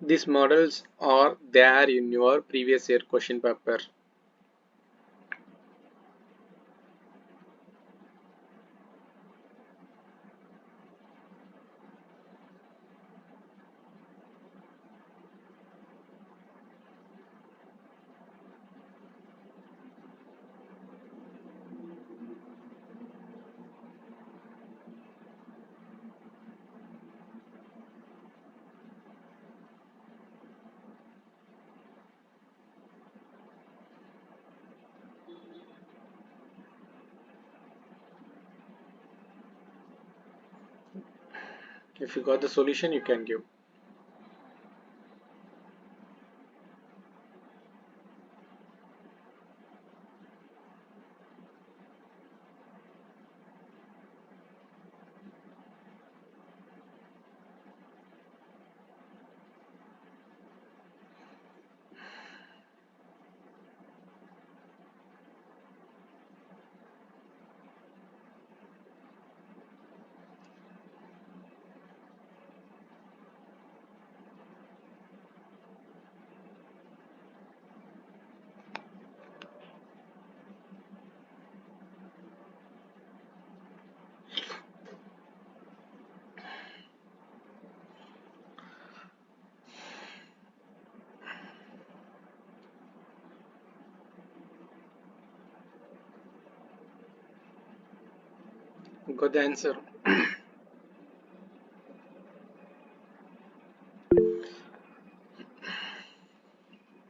These models are there in your previous year question paper. If you got the solution, you can give. You got the answer.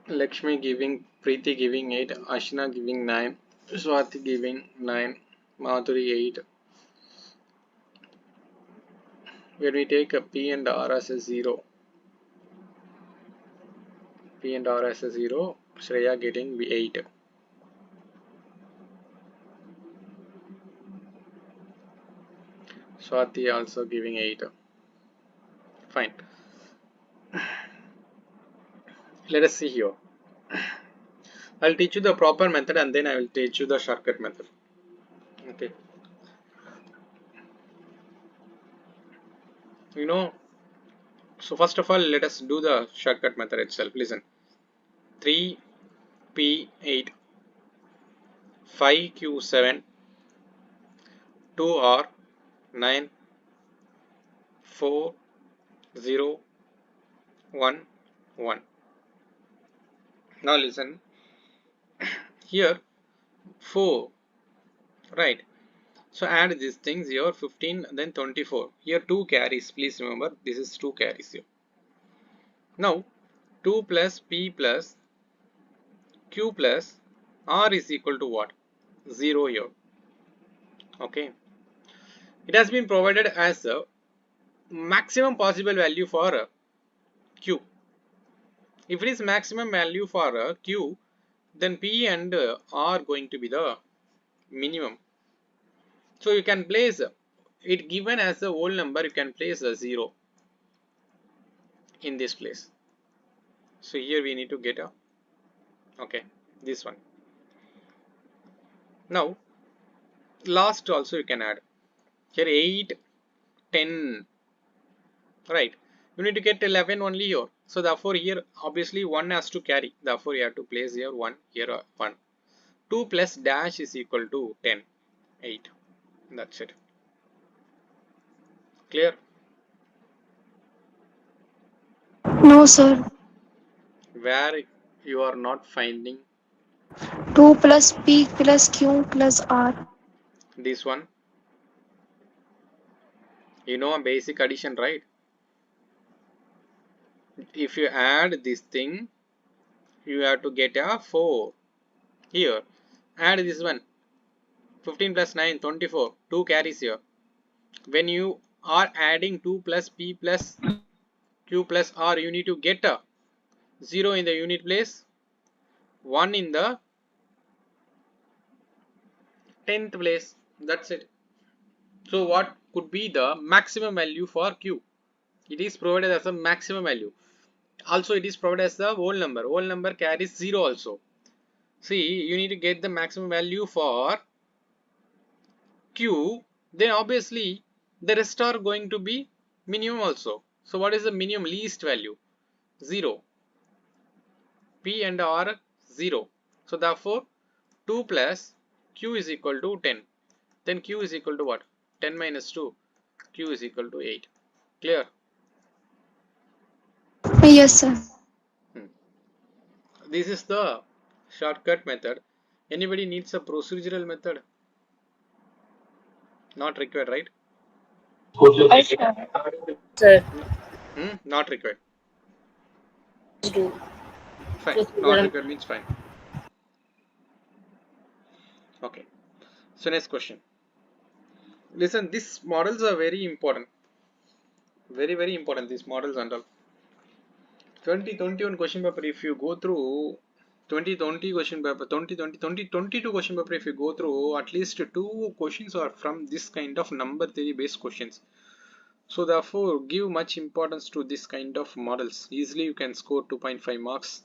Lakshmi giving, Preeti giving 8, Ashina giving 9, Swati giving 9, Madhuri 8. When we take a P and R as a 0, P and R as a 0, Shreya getting 8. Swati also giving 8. Fine. Let us see here. I'll teach you the proper method and then I will teach you the shortcut method. Okay. You know, so first of all, let us do the shortcut method itself. Listen. 3P8, 5Q7, 2R9, 4, 0, 1, 1. Now listen. Here 4, right? So add these things here, 15, then 24. Here 2 carries. Please remember, this is 2 carries here. Now 2 plus P plus Q plus R is equal to what? 0 here. Okay. It has been provided as a maximum possible value for Q. If it is maximum value for Q, then P and R are going to be the minimum. So you can place it given as a whole number, you can place a 0 in this place. So here we need to get a, okay, this one. Now last also you can add here 8, 10, right? You need to get 11 only here. So therefore here obviously 1 has to carry. Therefore you have to place here 1, here 1. 2 plus dash is equal to 10, 8. That's it. Clear? No, sir. Where you are not finding 2 plus P plus Q plus R. this one, you know a basic addition, right? If you add this thing, you have to get a 4. Here, add this one, 15 plus 9, 24, 2 carries here. When you are adding 2 plus P plus Q plus R, you need to get a 0 in the unit place, 1 in the 10th place. That's it. So what could be the maximum value for Q? It is provided as a maximum value. Also it is provided as the whole number. Whole number carries 0 also. See, you need to get the maximum value for Q. Then obviously the rest are going to be minimum also. So what is the minimum least value? 0. P and R 0. So therefore 2 plus Q is equal to 10. Then Q is equal to what? 10 minus 2. Q is equal to 8. Clear? Yes, sir. This is the shortcut method. Anybody needs a procedural method? Not required, right? Yes, sir. Sir, Not required. do. Fine. Not required means fine. Okay. So next question. Listen, these models are very important. Very important. These models and all. 2021 question paper. If you go through 2020 question paper, 2022 question paper. If you go through, at least 2 questions are from this kind of number theory based questions. So therefore, give much importance to this kind of models. Easily you can score 2.5 marks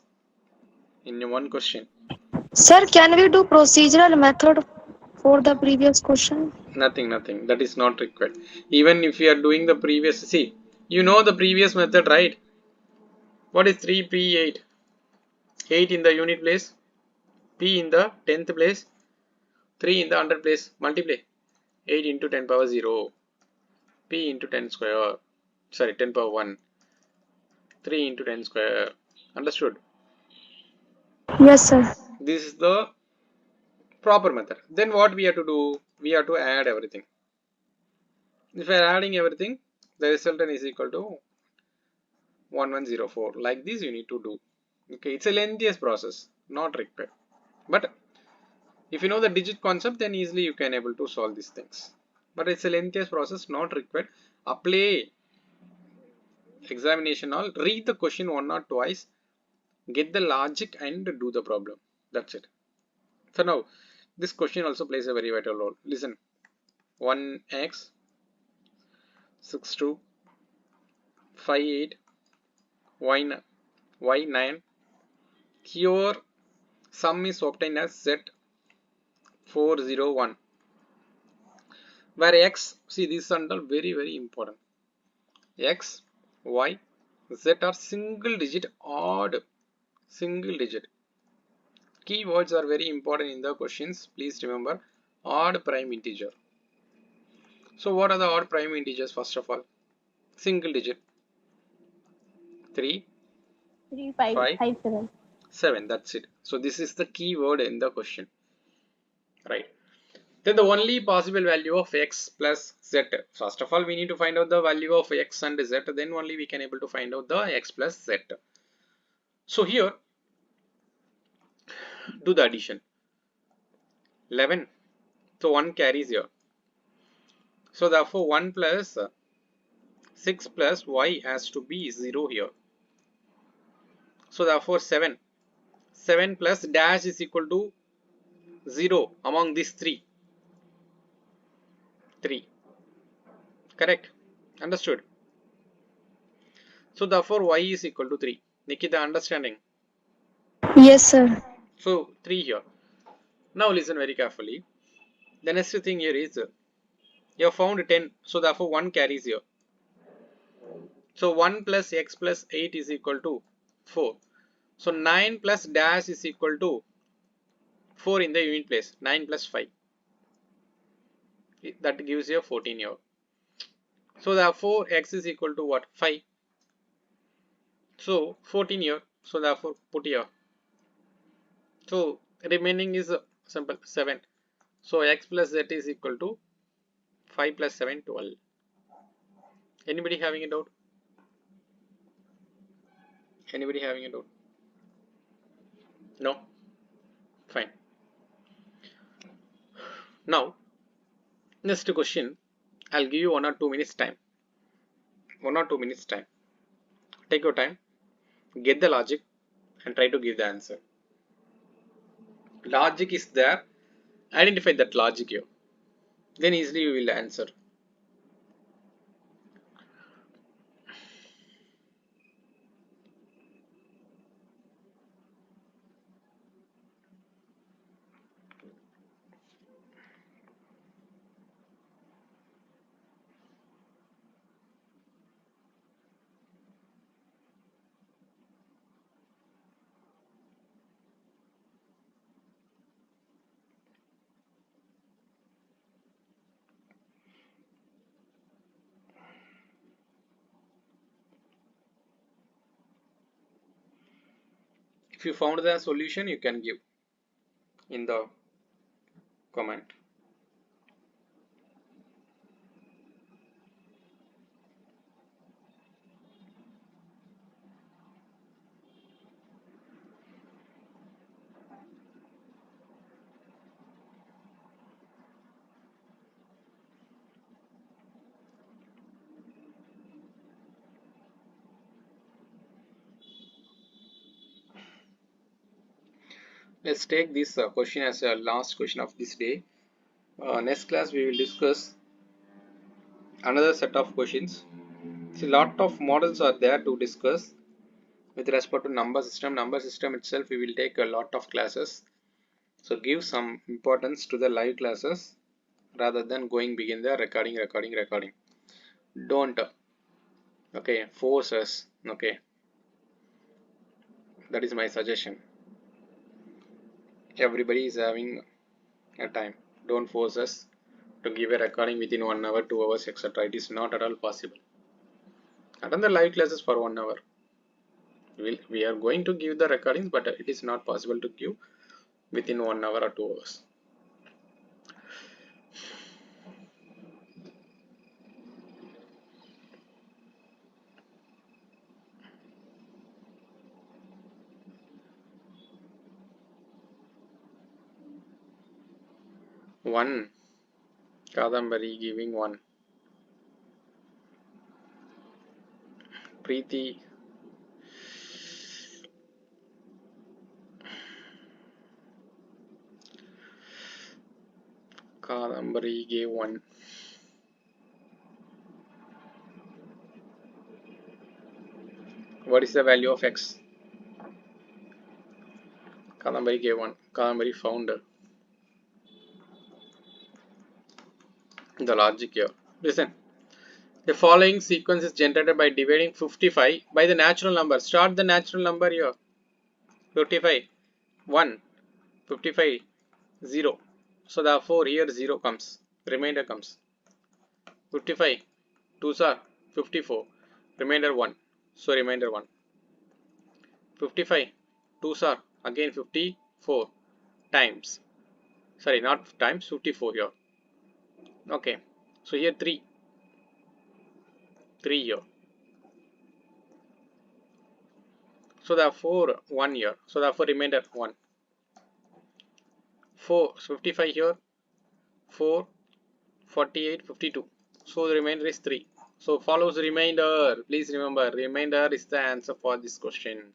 in one question. Sir, can we do procedural method for the previous question? Nothing. That is not required. Even if you are doing the previous, see, you know the previous method, right? What is 3p8? 8 in the unit place, p in the 10th place, 3 in the 100 place. Multiply 8 into 10 power 0, p into 10 square. Sorry, 10 power 1. 3 into 10 square. Understood? Yes, sir. This is the proper method. Then what we have to do? We have to add everything. If we are adding everything, the resultant is equal to 1104. Like this you need to do. Okay, it's a lengthiest process, not required. But if you know the digit concept, then easily you can able to solve these things. But it's a lengthiest process, not required. Apply examination all, read the question one or twice, get the logic and do the problem. That's it. So now this question also plays a very vital role. Listen, 1x 62 58 y9. Here sum is obtained as z401, where x, see this is under very important. X, y, z are single digit, odd single digit. Keywords are very important in the questions. Please remember, odd prime integer. So what are the odd prime integers? First of all, single digit 3, 3, 5, 5, 5, 7. 7. That's it. So this is the keyword in the question, right? Then the only possible value of x plus z. First of all, we need to find out the value of x and z. Then only we can able to find out the x plus z. So here, do the addition. 11. So 1 carries here. So therefore 1 plus 6 plus y has to be 0 here. So therefore 7. 7 plus dash is equal to 0 among these 3. 3. Correct? Understood? So therefore y is equal to 3. Nikita, understanding? Yes, sir. So 3 here. Now listen very carefully. The next thing here is you have found 10. So therefore 1 carries here. So 1 plus x plus 8 is equal to 4. So 9 plus dash is equal to 4 in the unit place. 9 plus 5. That gives you 14 here. So therefore x is equal to what? 5. So 14 here. So therefore put here. So remaining is simple 7. So x plus z is equal to 5 plus 7, 12. Anybody having a doubt? Anybody having a doubt? No? Fine. Now, next question. I'll give you 1 or 2 minutes time. 1 or 2 minutes time. Take your time. Get the logic and try to give the answer. Logic is there. Identify that logic here. Then easily you will answer. If you found the solution, you can give in the comment. Let's take this question as a last question of this day. Next class we will discuss another set of questions. See, lot of models are there to discuss with respect to number system. Number system itself we will take a lot of classes. So give some importance to the live classes rather than going begin the recording. Don't force us. Okay, that is my suggestion. Everybody is having a time. Don't force us to give a recording within 1 hour, 2 hours, etc. It is not at all possible. Attend the live classes for 1 hour. We are going to give the recordings, but it is not possible to give within 1 hour or 2 hours. One Kadambari giving 1. Preeti Kadambari gave 1. What is the value of x? Kadambari gave 1. Kadambari found the logic here. Listen. The following sequence is generated by dividing 55 by the natural number. Start the natural number here. 55 1, 55 0. So therefore here 0 comes. Remainder comes. 55 2s are 54. Remainder 1. So remainder 1. 55 2s are again 54 times. Sorry, not times, 54 here. Okay. So here 3 here. So therefore 1 here. So therefore remainder 1. 4, so 55 here, 4, 48, 52. So the remainder is 3. So follows remainder. Please remember, remainder is the answer for this question.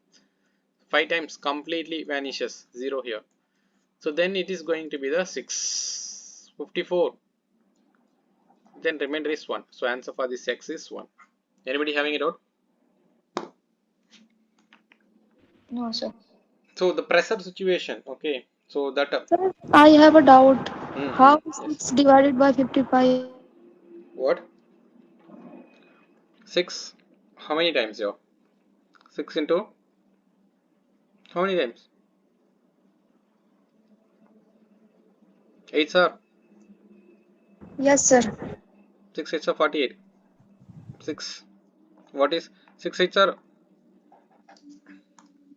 5 times completely vanishes, 0 here. So then it is going to be the 6. 54. Then remainder is 1. So answer for this x is 1. Anybody having it out? No, sir. So the pressure situation, okay. So that Sir, I have a doubt. How yes. 6 divided by 55? What? 6. How many times here? 6 into how many times? 8 are Yes, sir. 6 8s are 48. 6. What is 6 8s are?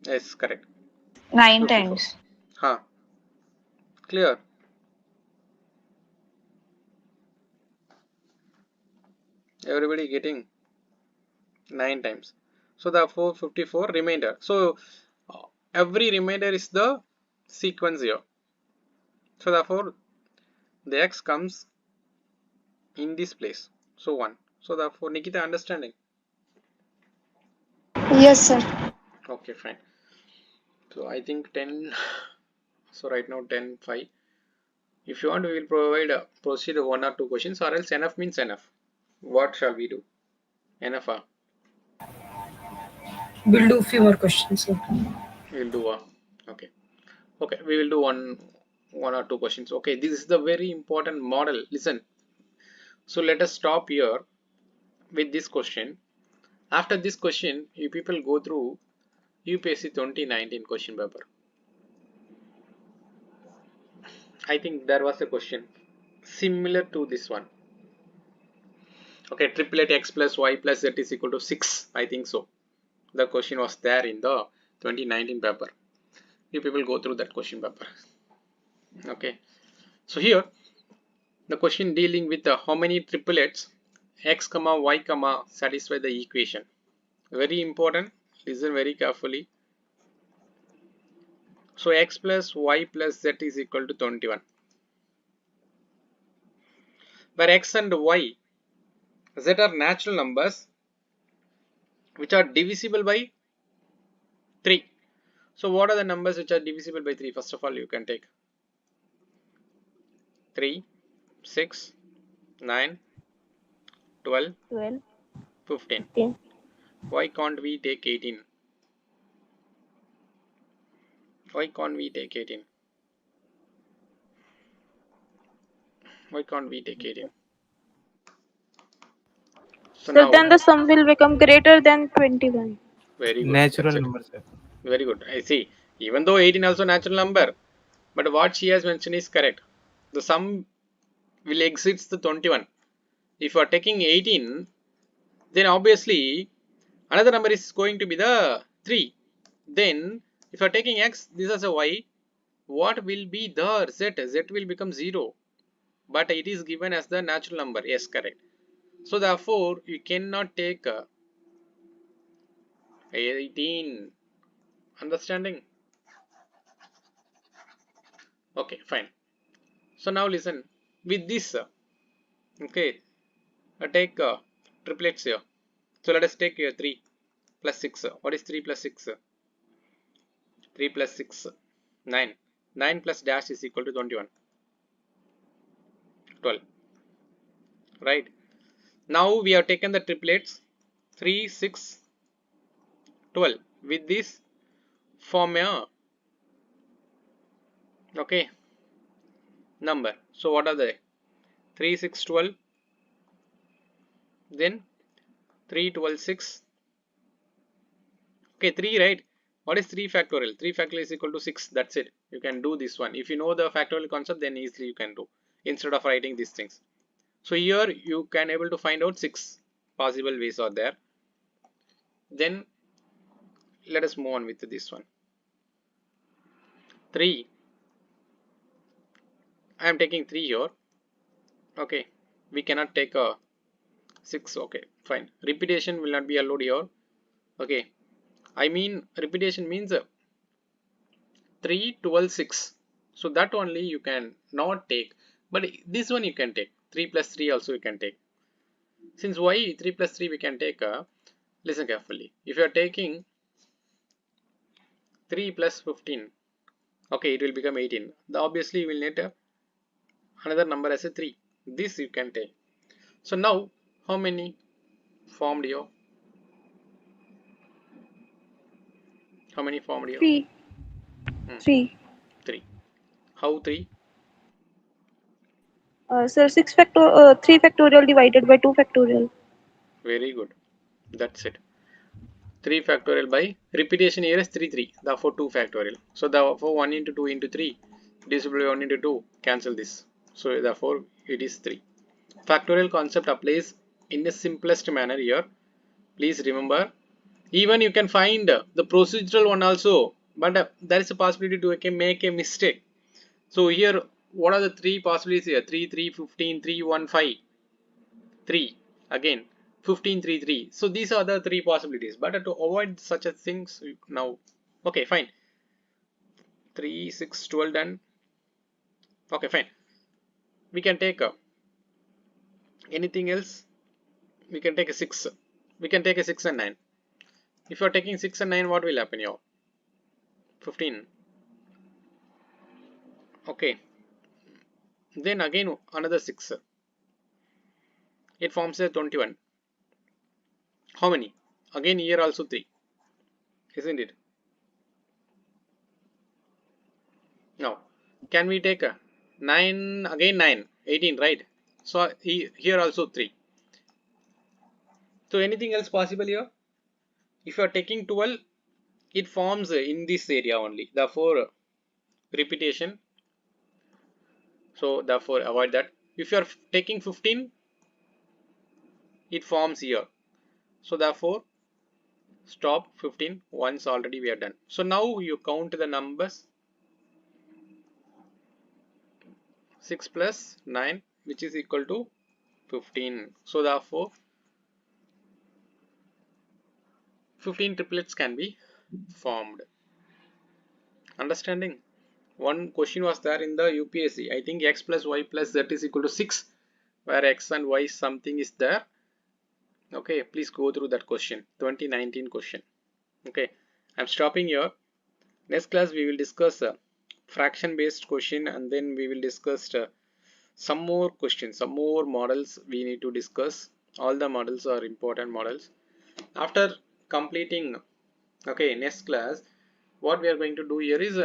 Yes, correct. 9 54. times. Huh. Clear. Everybody getting 9 times. So therefore 54 remainder. So every remainder is the sequence here. So therefore the x comes in this place. So 1. So therefore Nikita understanding. Yes, sir. Okay, fine. So I think 10. So right now 10 5. If you want, we will provide proceed 1 or 2 questions, or else enough means enough. What shall we do? Enough. We'll do a few more questions, sir. We'll do okay. Okay, we will do one or two questions. Okay, this is the very important model. Listen. So let us stop here with this question. After this question, you people go through UPSC 2019 question paper. I think there was a question similar to this one. Okay, triplet x plus y plus z is equal to 6. I think so. The question was there in the 2019 paper. You people go through that question paper. Okay, so here the question dealing with how many triplets x comma y comma satisfy the equation. Very important. Listen very carefully. So x plus y plus z is equal to 21. Where x and y, z are natural numbers which are divisible by 3. So what are the numbers which are divisible by 3? First of all, you can take 3, 6, 9, 12, 12, 15. 15. Why can't we take 18? Why can't we take 18? Why can't we take 18? So So now, then the sum will become greater than 21. very good. Natural That's it. number, sir. Very good. I see. Even though 18 also natural number, but what she has mentioned is correct. The sum will exceeds the 21. If you are taking 18, then obviously another number is going to be the 3. Then if you are taking x, this is a y, what will be the z? Z will become 0. But it is given as the natural number. Yes, correct. So therefore, you cannot take 18. Understanding? Okay, fine. So now listen. With this, okay, I take triplets here. So let us take here 3 plus 6. What is 3 plus 6? 3 plus 6, 9. 9 plus dash is equal to 21. 12. Right. Now we have taken the triplets 3, 6, 12. With this form a okay number. So what are they? 3, 6, 12. Then 3, 12, 6. Okay, 3, right? What is 3 factorial? 3 factorial is equal to 6. That's it. You can do this one. If you know the factorial concept, then easily you can do instead of writing these things. So here you can able to find out 6 possible ways are there. Then let us move on with this one. 3. I am taking 3 here. Okay. We cannot take a 6. Okay, fine. Repetition will not be allowed here. Okay. I mean repetition means 3, 12, 6. So that only you can not take. But this one you can take. 3 plus 3 also you can take. Since why 3 plus 3 we can take listen carefully. If you are taking 3 plus 15, okay, it will become 18. Obviously you will need another number as a 3. This you can take. So now how many formed here? How many formed here? 3. 3. 3. How 3? Sir, 3 factorial divided by 2 factorial. Very good. That's it. 3 factorial by repetition here is 3, 3. Therefore 2 factorial. So therefore 1 into 2 into 3 divisible by 1 into 2. Cancel this. So therefore it is 3. Factorial concept applies in the simplest manner here. Please remember. Even you can find the procedural one also, but there is a possibility to make a mistake. So here what are the 3 possibilities here? 3, 3, 15, 3, 1, 5, 3 again 15, 3, 3. So these are the 3 possibilities, but to avoid such a things now, okay, fine. 3, 6, 12 done. Okay, fine. We can take anything else. We can take a 6. We can take a 6 and 9. If you are taking 6 and 9, what will happen here? 15. Okay. Then again another 6. It forms a 21. How many? Again here also 3. Isn't it? Now, can we take a 9, again 9, 18, right? So here also 3. So anything else possible here? If you are taking 12, it forms in this area only. Therefore, repetition. So therefore, avoid that. If you are taking 15, it forms here. So therefore, stop 15. Once already we are done. So now you count the numbers. 6 plus 9, which is equal to 15. So therefore 15 triplets can be formed. Understanding? One question was there in the UPSC. I think x plus y plus z is equal to 6, where x and y something is there. Okay, please go through that question. 2019 question. Okay, I'm stopping here. Next class we will discuss fraction based question, and then we will discuss some more questions, some more models we need to discuss. All the models are important models. After completing, okay, next class what we are going to do here is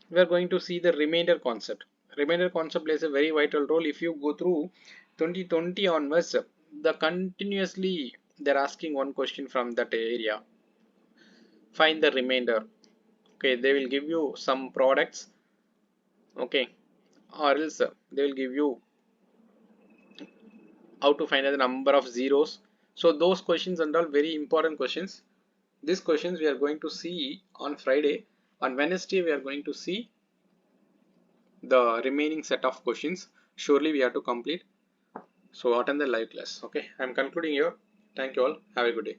we are going to see the remainder concept. Remainder concept plays a very vital role. If you go through 2020 onwards, the continuously they're asking one question from that area. Find the remainder. Okay, they will give you some products, okay, or else they will give you how to find the number of zeros. So those questions and all very important questions. These questions we are going to see on Friday. On Wednesday we are going to see the remaining set of questions. Surely we have to complete. So attend the live class. Okay, I'm concluding here. Thank you all. Have a good day.